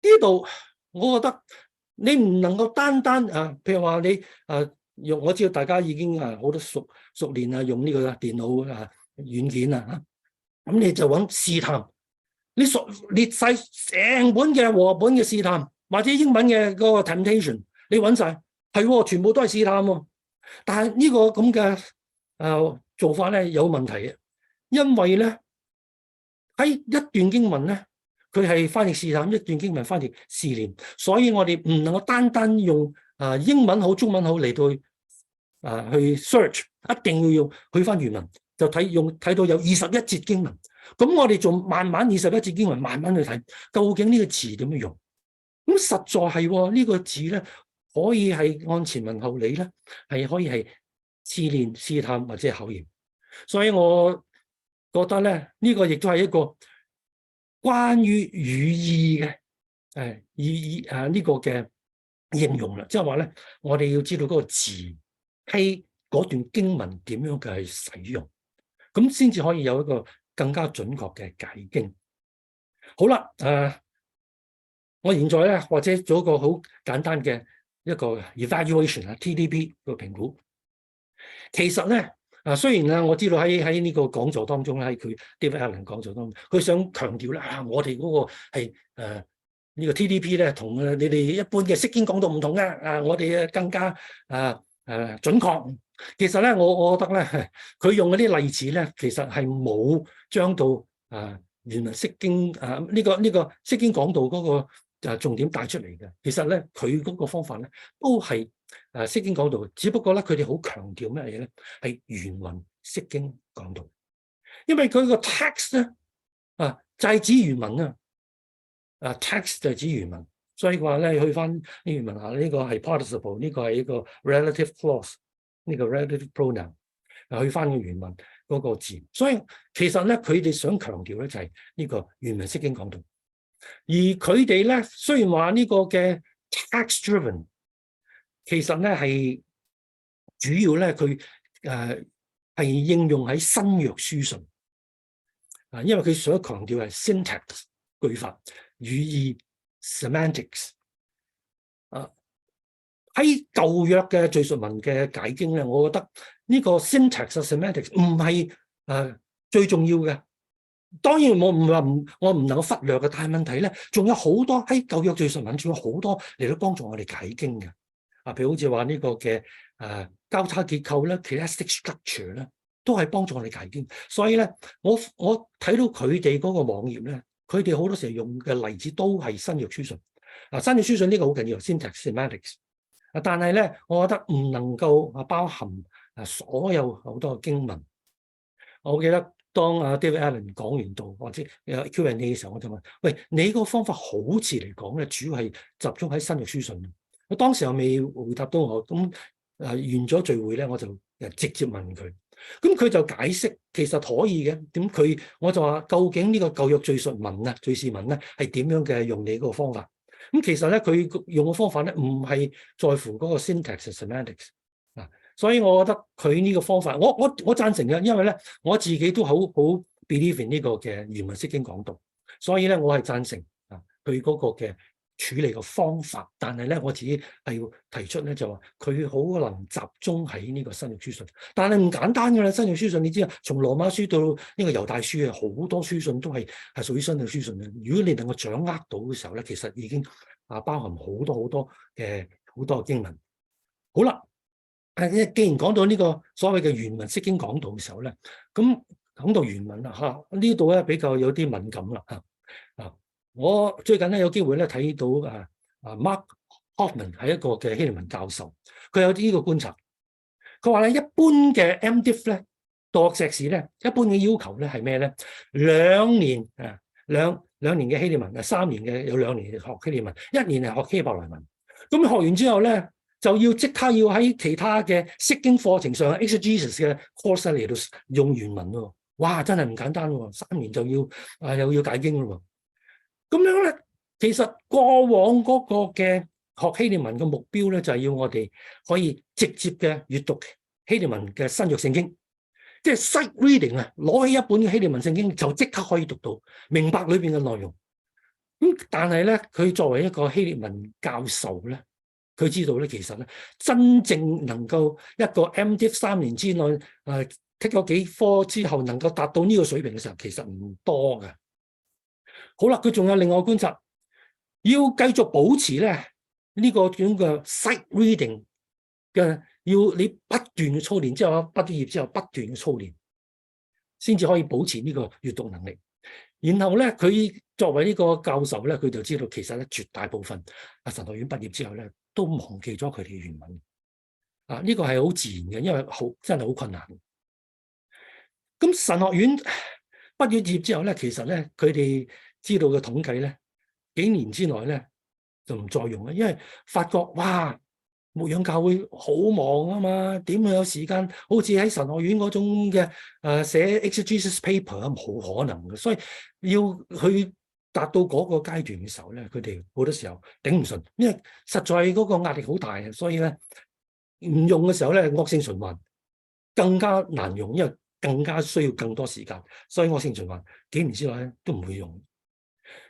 [SPEAKER 1] 呢度我覺得你唔能夠單譬如話你用，我知道大家已經好多熟練啊，用呢個電腦軟件啊，咁你就揾試探，你列晒成本嘅和本嘅試探，或者英文嘅嗰個 temptation， 你揾晒，係全部都係試探喎。但係呢個咁嘅做法咧有問題嘅，因為咧喺一段經文咧，佢係翻譯試探，一段經文翻譯試煉，所以我哋唔能夠單用英文好中文好嚟到去 search， 一定要用去翻原文，就睇到有21節經文，咁我哋仲慢慢21節經文慢慢去睇，究竟呢個詞點樣用？咁實在係呢個字咧，可以係按前文後理咧，係可以係試煉、試探或者係考驗。所以我覺得咧，呢個亦都係一個關於語義嘅語義呢個嘅應用啦，即係話咧，我哋要知道嗰個字喺嗰段經文點樣嘅使用，咁先至可以有一個更加準確嘅解經。好啦，我現在咧或者做一個好簡單嘅一個 evaluation TDP 個評估。其實咧雖然我知道喺呢個講座當中咧，喺佢 David Allen 講座當中，佢想強調咧我哋嗰個係呢個 TDP 咧同你哋一般嘅釋經講道唔同嘅，我哋更加準確。其實咧，我覺得咧，佢用嗰啲例子咧，其實係冇將到原來釋經呢個釋經講道嗰個重點帶出嚟嘅。其實咧，佢嗰個方法咧都係釋經講道，只不過咧佢哋好強調咩嘢咧？係原文釋經講道，因為佢個 text 咧就係指原文啊，text 就係指原文，所以話咧去翻呢原文呢個係 participle， 呢個係一個 relative clause。呢個 relative pronoun 去翻個原文嗰個字，所以其實咧佢哋想強調咧就係呢個原文釋經講道，而佢哋咧雖然話呢個嘅 text driven， 其實咧係主要咧佢係應用喺新約書信因為佢想強調係 syntax 句法、語義 semantics 喺舊約嘅敘述文嘅解經咧，我覺得呢個 syntax semantics 唔係最重要嘅。當然我唔能夠忽略嘅，但係問題咧，仲有好多喺舊約敘述文，仲有好多嚟到幫助我哋解經嘅。譬如好似話呢個嘅交叉結構咧 chiastic structure 咧，都係幫助我哋解經。所以咧，我睇到佢哋嗰個網頁咧，佢哋好多時候用嘅例子都係新約書信。新約書信呢個好緊要 syntax semantics。但係咧，我覺得唔能夠包含所有好多嘅經文。我記得當David Allen 講完道或者Q&A 嘅時候，我就問：喂，你個方法好似嚟講咧，主要係集中喺新約書信。我當時又未回答到我，咁完咗聚會咧，我就直接問佢，咁佢就解釋其實可以嘅。點我就話究竟呢個舊約敘述文啊、敘事文咧係點樣嘅用你嗰個方法？咁其實咧佢用嘅方法咧唔係在乎嗰個 syntax semantics 啊，所以我覺得佢呢個方法我贊成嘅，因為咧我自己都好 believe in 呢個嘅原文釋經講道，所以咧我係贊成啊佢嗰個嘅處理嘅方法，但係咧我自己係要提出咧就話佢好能集中喺呢個新約書信，但係唔簡單㗎啦。新約書信你知啊，從羅馬書到呢個猶大書啊，好多書信都係屬於新約書信嘅。如果你能夠掌握到嘅時候咧，其實已經包含好多嘅經文。好啦，既然講到呢個所謂嘅原文釋經講道嘅時候咧，咁講到原文啦嚇，呢度咧比較有啲敏感啦嚇啊。我最近咧有機會咧睇到Mark Hoffman 係一個嘅希臘文教授，佢有呢個觀察，佢話咧一般嘅 MDiv 咧讀碩士咧，一般嘅要求咧係咩咧？兩年嘅希臘文，3年嘅有2年學希臘文，1年係學希伯來文。咁學完之後咧，就要即刻要喺其他嘅釋經課程上 exegesis 嘅 course 嚟到用原文喎。哇，真係唔簡單喎！3年就要又要解經咯。咁樣咧，其實過往嗰個嘅學希臘文嘅目標咧，就係要我哋可以直接嘅閱讀希臘文嘅新約聖經，即係 sight reading 啊，攞起一本嘅希臘文聖經就即刻可以讀到，明白裏邊嘅內容。咁但係咧，佢作為一個希臘文教授咧，佢知道咧，其實咧真正能夠一個 MDiv 3年之內剔咗幾科之後能夠達到呢個水平嘅時候，其實唔多嘅。好啦，佢仲有另外觀察，要繼續保持咧呢個咁嘅 sight reading 嘅，要你不斷嘅操練之後，畢咗業之後不斷嘅操練，先至可以保持呢個閱讀能力。然後咧，佢作為呢個教授咧，佢就知道其實咧絕大部分神學院畢業之後咧，都忘記咗佢哋嘅原文。呢個係好自然嘅，因為真係好困難。咁神學院畢咗業之後咧，其實咧佢哋知道嘅統計咧，幾年之內咧就唔再用啦，因為發覺哇，牧養教會好忙啊嘛，點會有時間好似喺神學院嗰種嘅寫 exegesis paper 啊，冇可能嘅。所以要去達到嗰個階段嘅時候咧，佢哋好多時候頂唔順，因為實在嗰個壓力好大啊。所以咧唔用嘅時候咧，惡性循環更加難用，因為更加需要更多時間。所以惡性循環幾年之內咧都唔會用。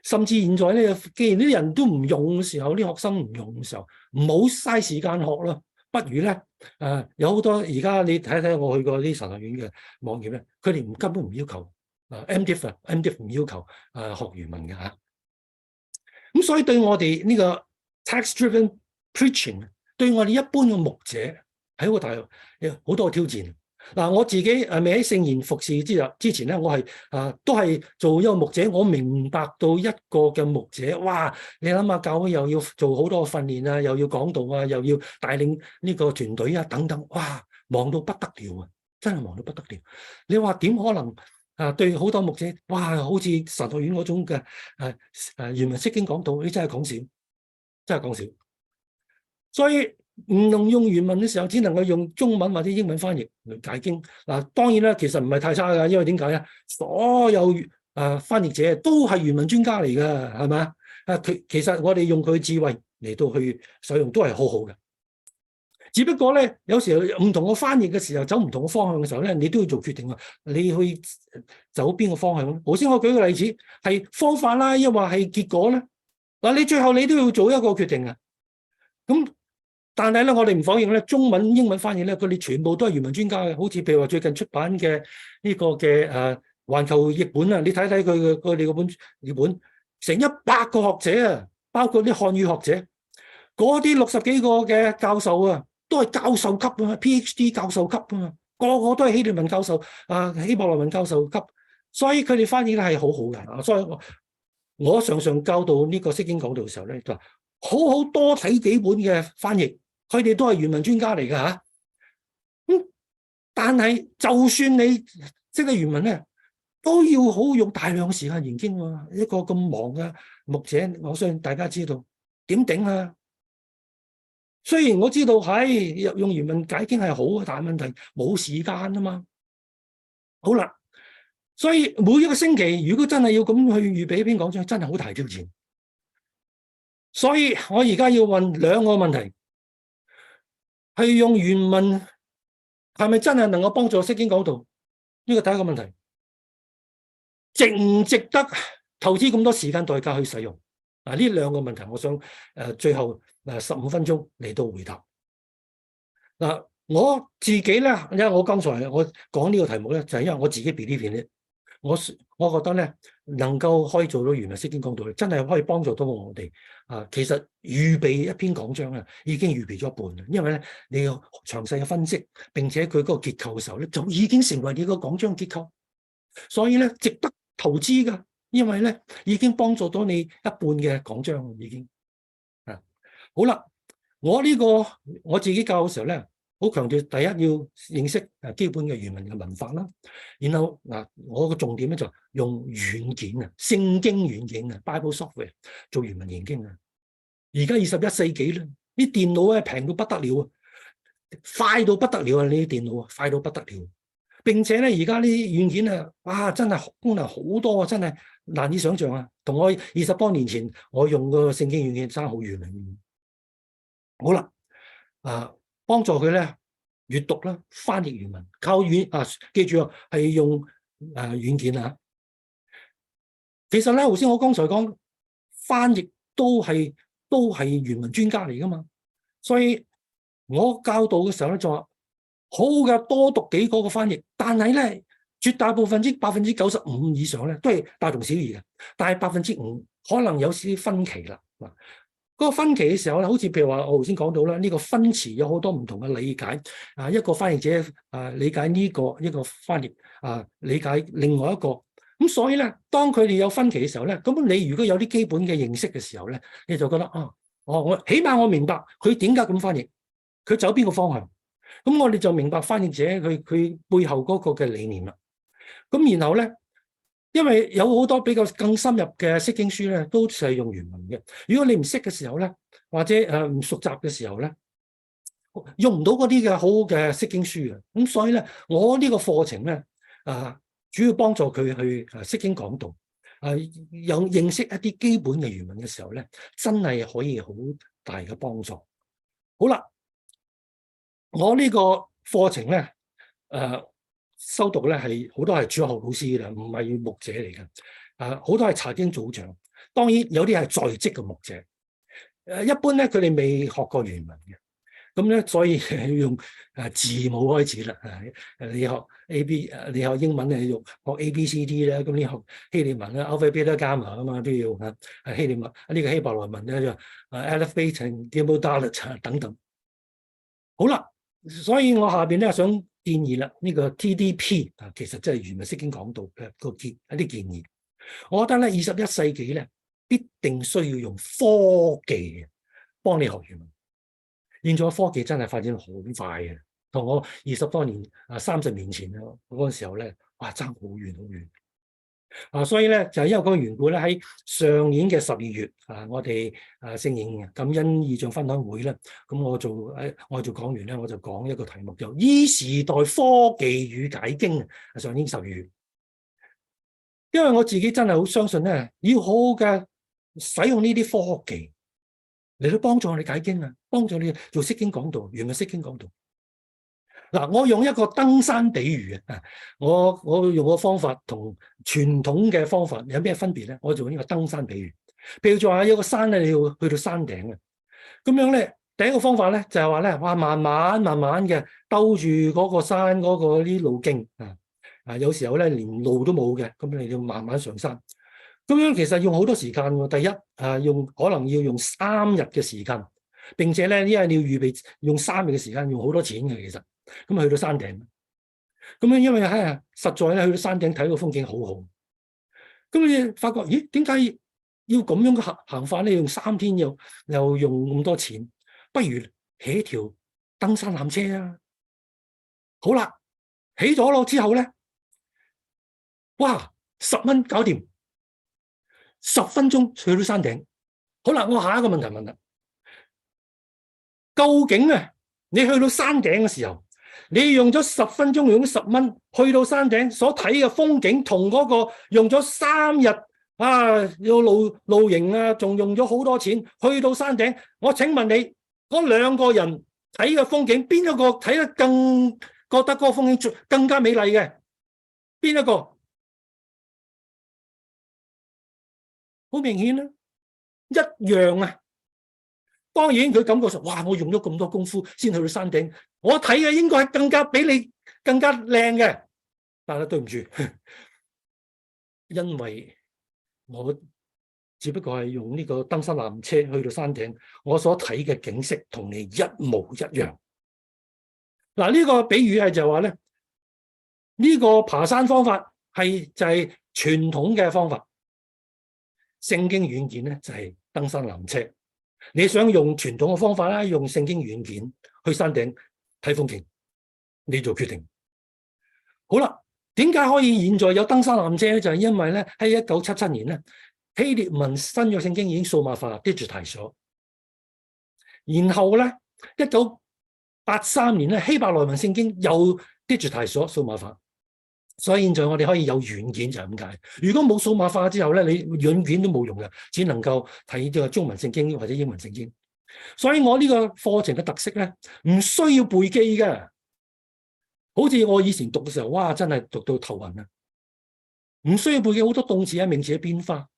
[SPEAKER 1] 甚至現在咧，既然啲人都唔用嘅時候，啲學生唔用嘅時候，唔好嘥時間學咯。不如咧，有好多而家你睇睇，我去過啲神學院嘅網頁咧，佢哋根本唔要求MDiv 唔要求學原文嘅嚇。咁所以對我哋呢個 text-driven preaching， 對我哋一般嘅牧者係好大好多嘅挑戰。我自己未喺聖言服侍之前咧，我係都係做一個牧者，我明白到一個嘅牧者，哇！你諗下，教會又要做好多訓練啊，又要講道啊，又要帶領呢個團隊啊等等，哇！忙到不得了啊，真係忙到不得了。你話點可能對好多牧者，哇！好似神學院嗰種嘅原文釋經講道，你真係講笑，真係講笑。所以唔能用原文嘅時候，只能夠用中文或者英文翻譯嚟解經。當然啦，其實唔係太差㗎，因為點解啊？所有翻譯者都係原文專家嚟㗎，係咪啊？其實我哋用佢智慧嚟到去使用都係好好嘅。只不過咧，有時候唔同嘅翻譯嘅時候，走唔同嘅方向嘅時候咧，你都要做決定啊！你去走邊個方向咧？頭先我舉個例子係方法啦，抑或係結果咧？你最後你都要做一個決定啊！咁但係咧，我哋唔否認咧，中文、英文翻譯咧，佢哋全部都係原文專家嘅。好似譬如話最近出版嘅呢個嘅環球譯本啊，你睇睇佢哋嗰本譯本，成100個學者啊，包括啲漢語學者，嗰啲60幾個嘅教授啊，都係教授級啊 ，PhD 教授級啊，個個都係希臘文教授希伯來文教授級，所以佢哋翻譯咧係好好嘅。所以我常常教導呢個釋經講道嘅時候咧，就話好好多睇幾本嘅翻譯。佢哋都係原文專家嚟㗎嚇，但係就算你識得原文咧，都要好用大量時間研經喎。一個咁忙嘅牧者，我相信大家知道點頂啊！雖然我知道係用原文解經係好嘅，但係問題冇時間啊嘛。好啦，所以每一個星期如果真係要咁去預備一篇講章，真係好大挑戰。所以我而家要問兩個問題，係用原文係咪真係能夠幫助釋經講道？呢個第一個問題，值唔值得投資咁多時間代價去使用？呢兩個問題，我想最後15分鐘嚟到回答。我自己咧，因為我剛才我講呢個題目咧，就係因為我自己 believe 咧，我覺得咧，能夠可以做到原文釋經講道，真係可以幫助到我哋。其實預備一篇講章啊，已經預備咗一半啦。因為咧，你要詳細嘅分析，並且佢嗰個結構嘅時候咧，就已經成為你個講章結構，所以咧，值得投資噶。因為咧，已經幫助到你一半嘅講章已經。好啦，我自己教嘅時候咧，好強調第一要認識基本嘅原文嘅文法啦。然後我個重點咧就用軟件啊，聖經軟件啊 ，Bible software 做原文研經啊。而家21世紀啦，啲電腦咧平到不得了啊，快到不得了啊！呢啲電腦啊，快到不得了。並且咧，而家呢啲軟件啊，哇，真係功能好多啊，真係難以想象啊。同我20多年前我用個聖經軟件差好遠啊。好啦，幫助佢咧閱讀啦，翻譯原文，靠記住啊，係用軟件啊。其實咧，頭先我剛才講翻譯都係原文專家嚟噶嘛，所以我教導嘅時候咧就話好嘅，多讀幾個翻譯，但係咧絕大部分95%以上咧都係大同小異嘅，但係5%可能有少少分歧啦。嗰個分歧嘅時候咧，好似譬如話我頭先講到啦，呢個分詞有好多唔同嘅理解。一個翻譯者理解呢個，一個翻譯理解另外一個。咁所以咧，當佢哋有分歧嘅時候咧，咁你如果有啲基本嘅認識嘅時候咧，你就覺得我起碼我明白佢點解咁翻譯，佢走邊個方向。咁我哋就明白翻譯者佢背後嗰個嘅理念啦。咁然後咧，因為有好多比較更深入嘅釋經書咧，都係用原文嘅。如果你唔識嘅時候咧，或者唔熟習嘅時候咧，用唔到嗰啲嘅好嘅釋經書嘅。咁所以咧，我呢個課程咧，主要幫助佢去釋經講道，有認識一啲基本嘅原文嘅時候咧，真係可以好大嘅幫助。好啦，我呢個課程咧，修讀咧係好多係主學老師啦，唔係牧者嚟嘅。好多係查經組長，當然有啲係在職嘅牧者。一般咧佢哋未學過原文嘅，咁咧所以要用字母開始啦。你學 你學英文你用學 ABCD 啦，咁你學希臘文啦 Alpha Beta Gamma 啊嘛都要希臘文呢個希伯來文咧就Aleph Beta Gamma Dalet 等等。好啦，所以我下邊咧想建議啦，呢個 TDP 其實即係原文釋經講道嘅一啲建議。我覺得咧21世紀咧必定需要用科技幫你學原文。現在科技真係發展好快嘅，同我20多年30年前嗰個時候咧，哇爭好遠好遠。所以咧就係因為嗰個緣故咧，喺上年嘅12月我哋聖言感恩異象分享會咧，咁我做講員咧，我就講一個題目叫依時代科技與解經。上年12月，因為我自己真係好相信咧，要好好嘅使用呢啲科技嚟到幫助我哋解經啊，幫助你做釋經講道，原文釋經講道。我用一個登山比喻啊，我用個方法同傳統嘅方法有咩分別咧？我做呢個登山比喻，譬如話有個山咧，你要去到山頂嘅，咁樣咧，第一個方法咧就係話咧，哇，慢慢嘅兜住嗰個山嗰個啲路徑有時候咧連路都冇嘅，咁你要慢慢上山，咁樣其實用好多時間喎。第一可能要用3日嘅時間，並且咧因為你要預備用3日嘅時間，用好多錢嘅其實。咁去到山頂，咁樣因為實在咧去到山頂睇個風景好好，咁你發覺咦，點解要咁樣嘅行法咧？用3天又用咁多錢，不如起條登山纜車啊！好啦，起咗咯之後咧，哇，10蚊搞掂，10分鐘去到山頂。好啦，我下一個問題問啦，究竟啊，你去到山頂嘅時候，你用咗10分鐘，用咗10蚊去到山頂所睇嘅風景，同嗰個用咗3日啊，要露營啊，仲用咗好多錢去到山頂。我請問你，嗰兩個人睇嘅風景，邊一個睇得更覺得嗰個風景更加美麗嘅？邊一個？好明顯啦，一樣啊！當然佢感覺上，哇！我用咗咁多功夫先去到山頂，我睇嘅應該係更加比你更加靚嘅。但係對唔住，因為我只不過係用呢個登山纜車去到山頂，我所睇嘅景色同你一模一樣。嗱，呢個比喻係就係話咧，呢個爬山方法係就係傳統嘅方法，聖經軟件咧就係登山纜車。你想用傳統嘅方法啦，用聖經軟件去山頂睇風景，你做決定。好啦，點解可以現在有登山纜車咧？就係因為咧喺1977年咧，希臘文新約聖經已經數碼化 digitize 咗，然後咧1983年咧希伯來文聖經又 digitize 咗數碼化。所以現在我哋可以有軟件就係咁解。如果冇數碼化之後咧，你軟件都冇用嘅，只能夠睇呢個中文聖經或者英文聖經。所以我呢個課程嘅特色咧，唔需要背記嘅。好似我以前讀嘅時候，哇，真係讀到頭暈啊！唔需要背記好多動詞啊、名詞嘅變化。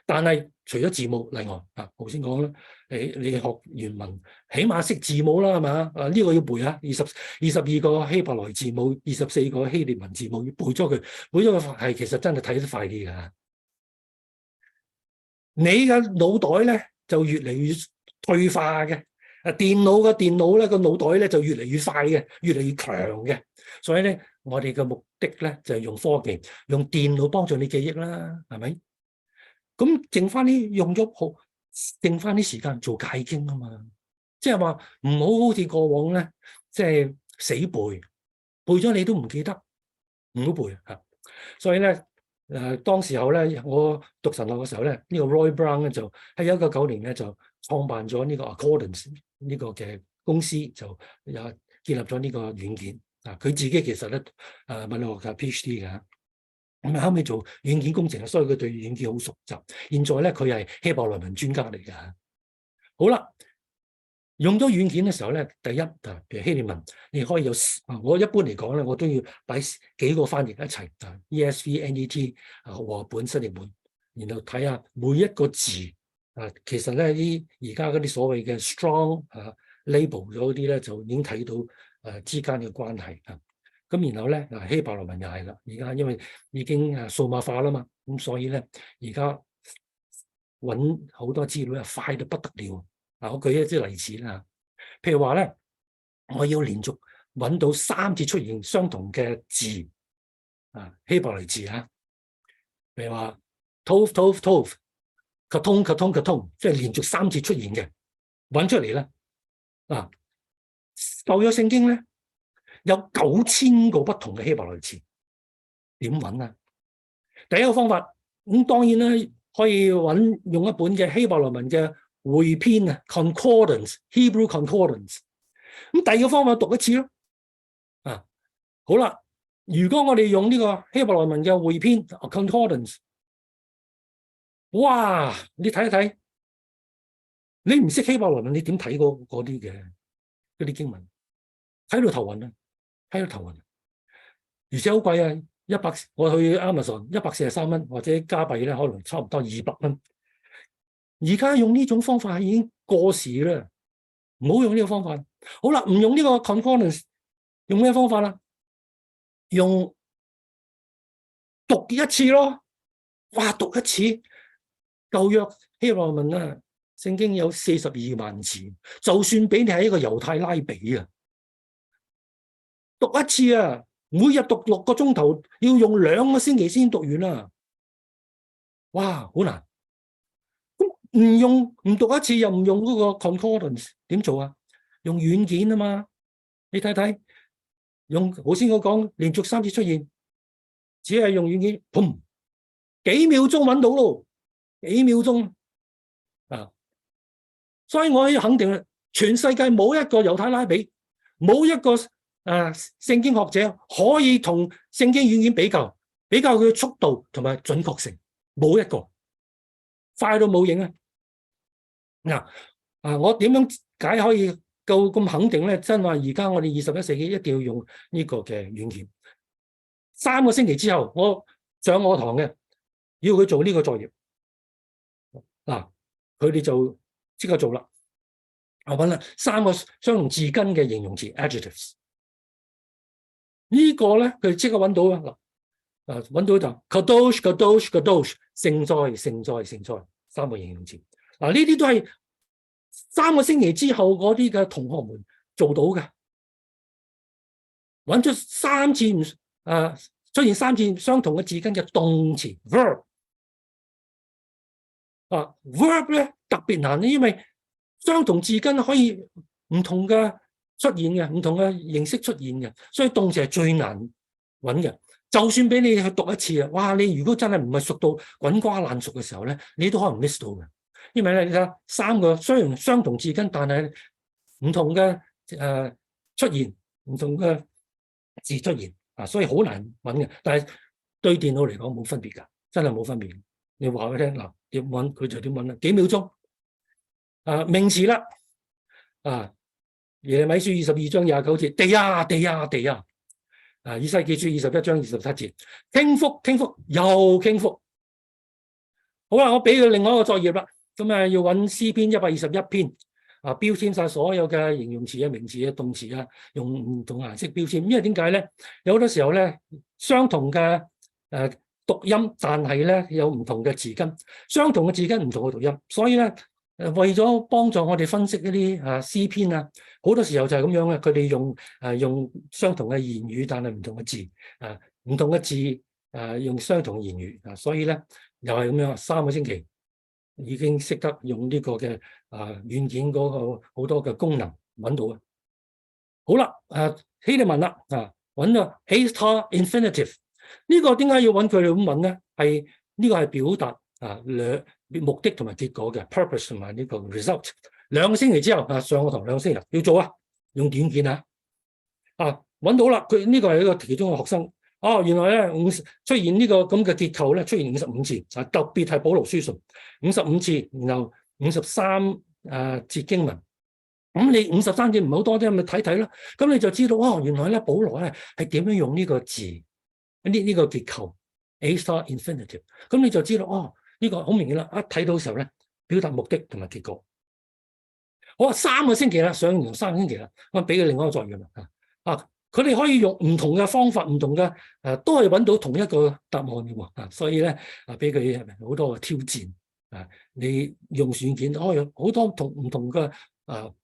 [SPEAKER 1] 但係除咗字母例外啊，頭先講啦，你學原文起碼識字母啦，係嘛？呢個要背啊，22個希伯來字母，24個希臘文字母，要背咗佢，背咗佢係其實真係睇得快啲㗎。你嘅腦袋咧就越嚟越退化嘅，電腦咧個腦袋咧就越嚟越快嘅，越嚟越強嘅。所以咧，我哋嘅目的咧就係用科技，用電腦幫助你記憶啦，係咪？咁剩翻啲時間做解經啊嘛，即係話唔好似過往咧，即係死背，背咗你都唔記得，唔好背啊！所以咧，當時候咧，我讀神學嘅時候咧，呢個 Roy Brown 咧就喺1999年咧就創辦咗呢個 Accordance 呢個嘅公司，就有建立咗呢個軟件啊。佢自己其實咧物理學嘅 PhD 嘅。咁後尾做軟件工程，所以佢對軟件好熟習。現在咧，佢係希伯來文專家嚟㗎。好啦，用咗軟件嘅時候咧，第一譬如希臘文，你可以有我一般嚟講咧，我都要擺幾個翻譯一齊ESV、NET 和本新譯本，然後睇下每一個字其實咧而家嗰啲所謂嘅 strong label 咗啲咧，就已經睇到之間嘅關係啊。咁然後咧希伯來文又係啦，而家因為已經數碼化啦嘛，咁所以咧而家揾好多資料係快到不得了。我舉一啲例子啦，譬如話咧，我要連續揾到3次出現相同嘅字希伯來字啊，譬如話 tov，即係連續3次出現嘅，揾出嚟咧舊約聖經咧。有9000個不同嘅希伯來詞，點揾啊？第一個方法咁當然啦，可以用一本嘅希伯來文嘅匯編，Concordance Hebrew Concordance。咁第二個方法讀一次咯。好啦，如果我哋用呢個希伯來文嘅匯編 Concordance， 哇！你睇一睇，你唔識希伯來文，你點睇嗰啲嘅經文？睇到頭暈啊！睇到頭暈，而且好貴啊！100，我去 Amazon 143蚊，或者加幣咧，可能差唔多200蚊。而家用呢種方法已經過時啦，唔好用呢個方法。好啦，唔用呢個 Concordance， 用咩方法啦？用讀一次咯。哇，讀一次舊約希伯來文啊，聖經有42萬字，就算俾你係一個猶太拉比啊！讀一次啊，每日讀6個鐘頭，要用2個星期先讀完啊！哇，好難。咁唔讀一次又唔用嗰個 concordance， 點做啊？用軟件啊嘛，你睇睇，用頭先我講連續3次出現，只係用軟件，砰，幾秒鐘揾到咯，幾秒鐘啊！所以我可以肯定啦，全世界冇一個猶太拉比，冇一個聖經學者可以同聖經軟件比較佢嘅速度同埋準確性，冇一個快到冇影啊！嗱我點樣解可以夠咁肯定咧？真話而家我哋21世紀一定要用呢個嘅軟件。3個星期之後，我上我堂嘅要佢做呢個作業，佢哋就即刻做啦。我揾啦3個相同字根嘅形容詞 adjectives， 呢個咧佢即刻揾到啊！揾到就 kadosh 聖哉3個形容詞。呢啲都係3個星期之後嗰啲嘅同學們做到嘅，揾出3次出現3次相同嘅字根嘅動詞 verb。verb 咧特別難，因為相同字根可以唔同嘅出現嘅，唔同嘅形式出現嘅，所以動詞係最難揾嘅。就算俾你去讀一次啊，哇！你如果真係唔係熟到滾瓜爛熟嘅時候咧，你都可能 miss 到嘅。因為咧，你睇下3個雖然相同字根，但係唔同嘅出現，唔同嘅字出現所以好難揾嘅。但係對電腦嚟講冇分別㗎，真係冇分別。你話佢聽點揾佢就點揾啦，幾秒鐘名詞啦耶利米書22章29節，地啊以西結書21章27節，傾覆又傾覆。好啦，我俾佢另外一個作業啦，咁要揾詩篇121篇標籤晒所有嘅形容詞名詞動詞用唔同顏色標籤。因為點解咧？有好多時候咧，相同嘅讀音，但係咧有唔同嘅字根，相同嘅字根唔同嘅讀音，所以咧為咗幫助我哋分析一啲詩篇好多時候就係咁樣嘅，佢哋用相同嘅言語，但係唔同嘅字唔同嘅字用相同言語所以咧又係咁樣3個星期已經識得用呢個嘅軟件嗰個好多嘅功能揾到啊！好啦，希利文啦揾咗 A* infinitive。呢個點解要揾佢哋咁揾咧？係呢個係表達目的同埋結果嘅 purpose 同埋呢個 result。2個星期之後上個堂2個星期要做用軟件揾到啦。佢呢個係一個其中嘅學生原來咧出現呢個咁嘅結構咧，出現55次特別係保羅書信55次，然後53節經文。咁你53節唔係好多啫，咪睇睇咯。咁你就知道原來咧保羅咧係點樣用呢個字呢個結構 A* infinitive。咁你就知道呢個好明顯啦。一睇到嘅時候咧，表達目的同埋結果。我話3個星期啦，上完3個星期啦，我俾佢另外一個作業啦。佢哋可以用唔同嘅方法，唔同嘅都係揾到同一個答案嘅喎。所以咧俾佢好多嘅挑戰你用軟件可以有好多唔同嘅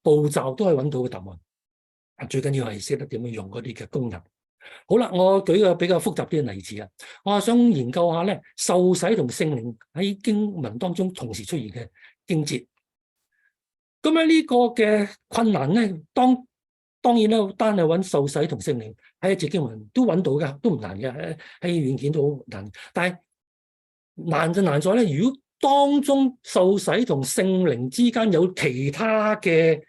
[SPEAKER 1] 步驟都可以揾到嘅答案。最緊要係識得點樣用嗰啲嘅功能。好啦，我舉個比較複雜啲嘅例子我想研究下咧受洗同聖靈喺經文當中同時出現嘅經節。咁呢個嘅困難咧，當然啦，單係揾受洗同聖靈喺一節經文都揾到㗎，都唔難嘅，喺軟件都好難。但係難就難在咧，如果當中受洗同聖靈之間有其他嘅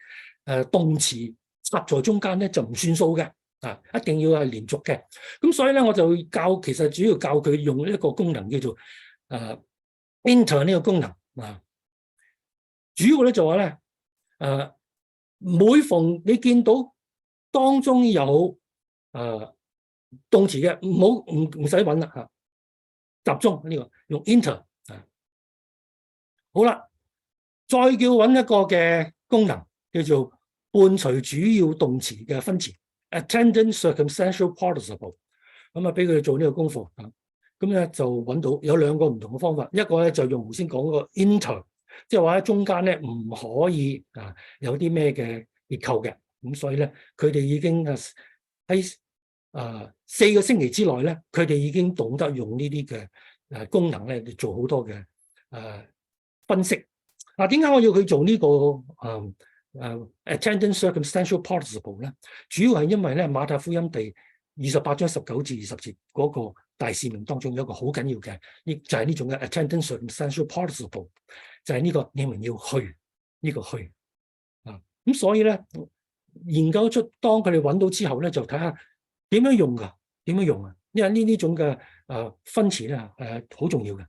[SPEAKER 1] 動詞插在中間咧，就唔算數嘅一定要係連續嘅。咁所以咧，我就其實主要教佢用一個功能叫做inter 呢個功能主要咧就話咧每逢你見到當中有動詞嘅，唔使揾啦集中呢個用 inter 好啦，再叫揾一個嘅功能叫做伴隨主要動詞嘅分詞 attendant circumstantial participle。咁俾佢哋做呢個功課咁咧就揾到有2個唔同嘅方法。一個咧就用頭先講嗰個 inter， 即係話喺中間咧唔可以有啲咩嘅結構嘅。咁所以咧佢哋已經喺4個星期之內咧，佢哋已經懂得用呢啲嘅功能咧，做好多嘅分析。點解我要佢做呢個attendant circumstantial participle 咧？主要係因為咧馬太福音第28章19至20節嗰個大使命當中有一個好緊要嘅，就係呢種嘅 attendant circumstantial participle，就係呢個你們要去呢個去咁所以咧，研究出當佢哋揾到之後咧，就睇下點樣用㗎，點樣用啊？因為呢種嘅分詞咧好重要嘅。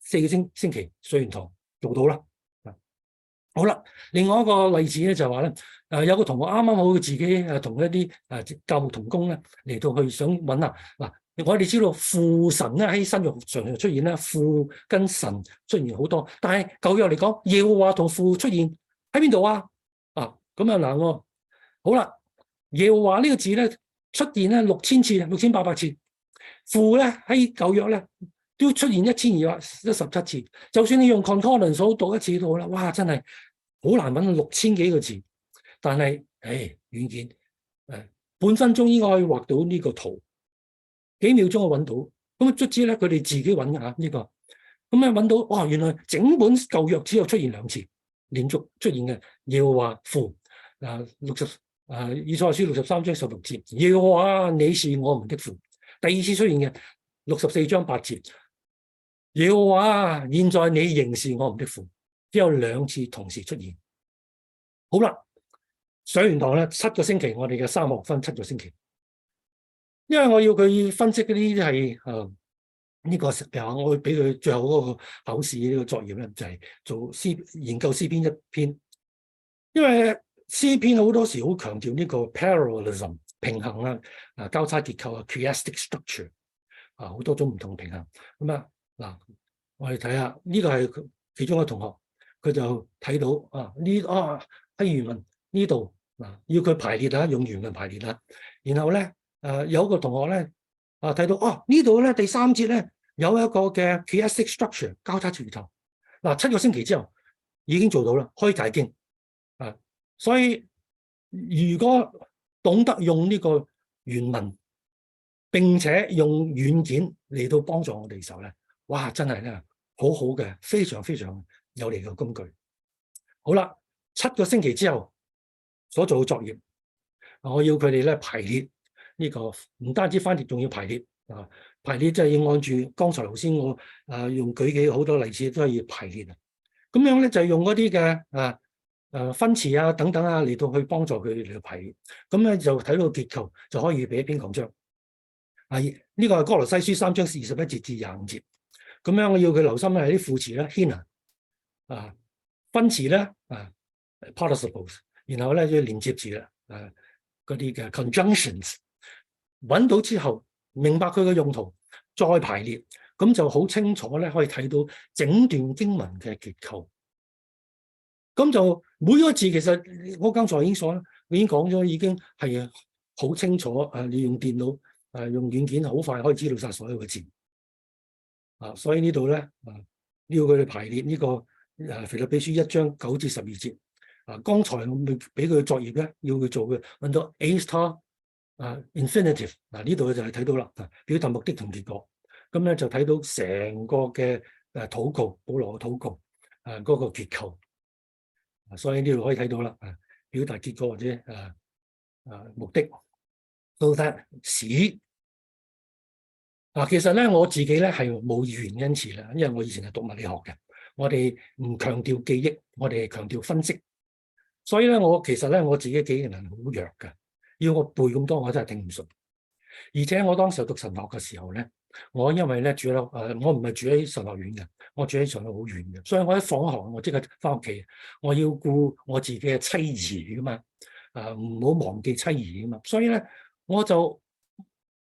[SPEAKER 1] 4個星期上完堂做到啦。好啦，另外一個例子咧就係話咧，有個同學啱啱好自己同一啲教牧同工咧嚟到去想揾啊嗱，我哋知道父神咧喺新約常常出現啦，父跟神出現好多，但係舊約嚟講，耶和華同父出現喺邊度啊？咁啊難喎。好啦，耶和華呢個字咧出現咧6000次、6800次，父咧喺舊約咧都出現1217次，就算你用 concordance 數讀一次都好啦，哇，真係好難揾到6000幾個字。但係，軟件半分鐘應該可以畫到呢個圖，幾秒鐘就揾到。咁卒之咧，佢哋自己揾下呢個，咁啊揾到，哇！原來整本舊約只有出現2次，連續出現嘅耶和華父以賽亞書63章16節，耶和華你是我們的父。第二次出現嘅64章8節，耶和華現在你仍是我們的父，只有2次同時出現。好啦，上完堂咧7個星期，我哋嘅3學分7個星期，因為我要佢分析嗰啲係呢個譬如話我會俾佢最後嗰個考試呢個作業咧，就係做研究詩篇1篇，因為詩篇好多時好強調呢個 parallelism 平衡交叉結構chiastic structure 好多種唔同平衡。咁嗱，我哋睇下呢個係其中一個同學，佢就睇到喺原文呢度要佢排列用原文排列然後咧有一個同學咧睇到呢度咧第3節咧有一個嘅 chiastic structure 交叉結構。7個星期之後已經做到啦，可以解經所以如果懂得用呢個原文，並且用軟件嚟到幫助我哋嘅時候咧，哇！真係咧好好嘅，非常非常有利嘅工具。好啦，7個星期之後所做嘅作業，我要佢哋咧排列呢個，唔單止翻譯，仲要排列排列即係要按住剛才頭先我用舉幾好多例子都係要排列咁樣咧就係用嗰啲嘅分詞等等嚟到去幫助佢哋嚟到排列，咁咧就睇到結構就可以俾一篇講章。呢個係哥羅西書3章21節至25節，咁樣我要佢留心咧係啲副詞咧 hina 分詞咧participles， 然後咧要連接詞嗰啲嘅 conjunctions， 揾到之後明白佢嘅用途，再排列，咁就好清楚咧可以睇到整段經文嘅結構。咁就每個字其實我剛才已經講咗，已經係好清楚。你用電腦用軟件好快可以知道晒所有嘅字所以呢度咧要佢哋排列呢個腓立比書1章9至12節剛才我俾佢嘅作業咧，要佢做嘅揾到 A star infinitive 呢度就係睇到啦，表達目的同結果。咁咧就睇到成個嘅禱告，保羅嘅禱告嗰個結構。所以呢度可以睇到啦，表達結果或者目的。到睇使其實咧我自己咧係冇語言恩賜啦，因為我以前係讀物理學嘅，我哋唔強調記憶，我哋係強調分析。所以咧其實咧我自己嘅記憶能力好弱嘅，要我背咁多我真係頂唔順。而且我當時讀神學嘅時候咧，我因為咧住喺我唔係住喺神學院嘅，我住喺上海好遠嘅，所以我一放學我即刻翻屋企，我要顧我自己嘅妻兒噶嘛，唔好忘記妻兒噶嘛，所以咧我就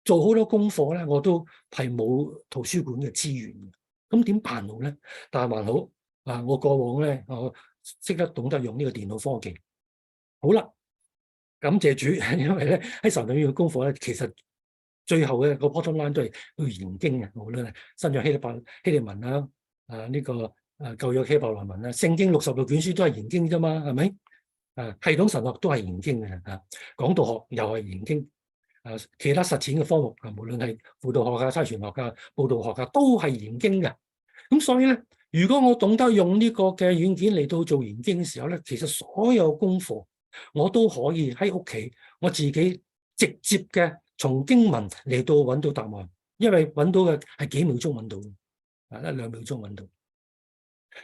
[SPEAKER 1] 做好多功課咧，我都係冇圖書館嘅資源嘅，咁點辦好咧？但係還好我過往咧我識得懂得用呢個電腦科技。好啦，感謝主，因為咧喺神學院嘅功課咧，其實最後嘅個 bottom line 都係要研經嘅，無論係新約希臘文呢個舊約希伯來文聖經66卷書都係研經啫嘛，係咪？系統神學都係研經嘅講道學又係研經其他實踐嘅科目無論係輔導學差傳學報道學都係研經嘅。咁所以咧，如果我懂得用呢個嘅軟件嚟到做研經嘅時候咧，其實所有功課我都可以喺屋企我自己直接嘅從經文嚟到揾到答案，因為揾到嘅係幾秒鐘揾到，1-2秒鐘揾到。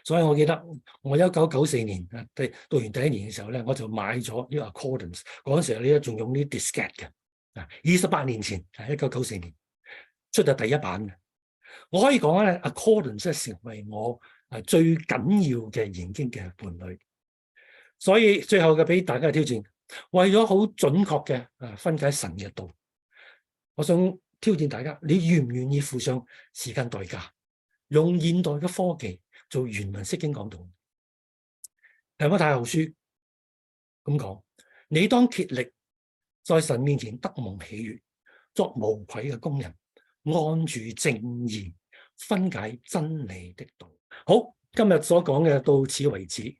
[SPEAKER 1] 所以我記得我1994年讀完第一年嘅時候咧，我就買咗呢個 Accordance。嗰陣時候咧仲用呢啲 diskette 嘅，28年前1994年出咗第一版嘅。我可以講咧，Accordance 成為我最緊要嘅研經嘅伴侶。所以最後嘅俾大家嘅挑戰，為咗好準確嘅分解神嘅道，我想挑戰大家，你願唔願意付上時間代價，用現代嘅科技做原文釋經講道？提摩太後書咁講，你當竭力在神面前得蒙喜悅，作無愧嘅工人，按住正義分解真理的道。好，今日所講嘅到此為止。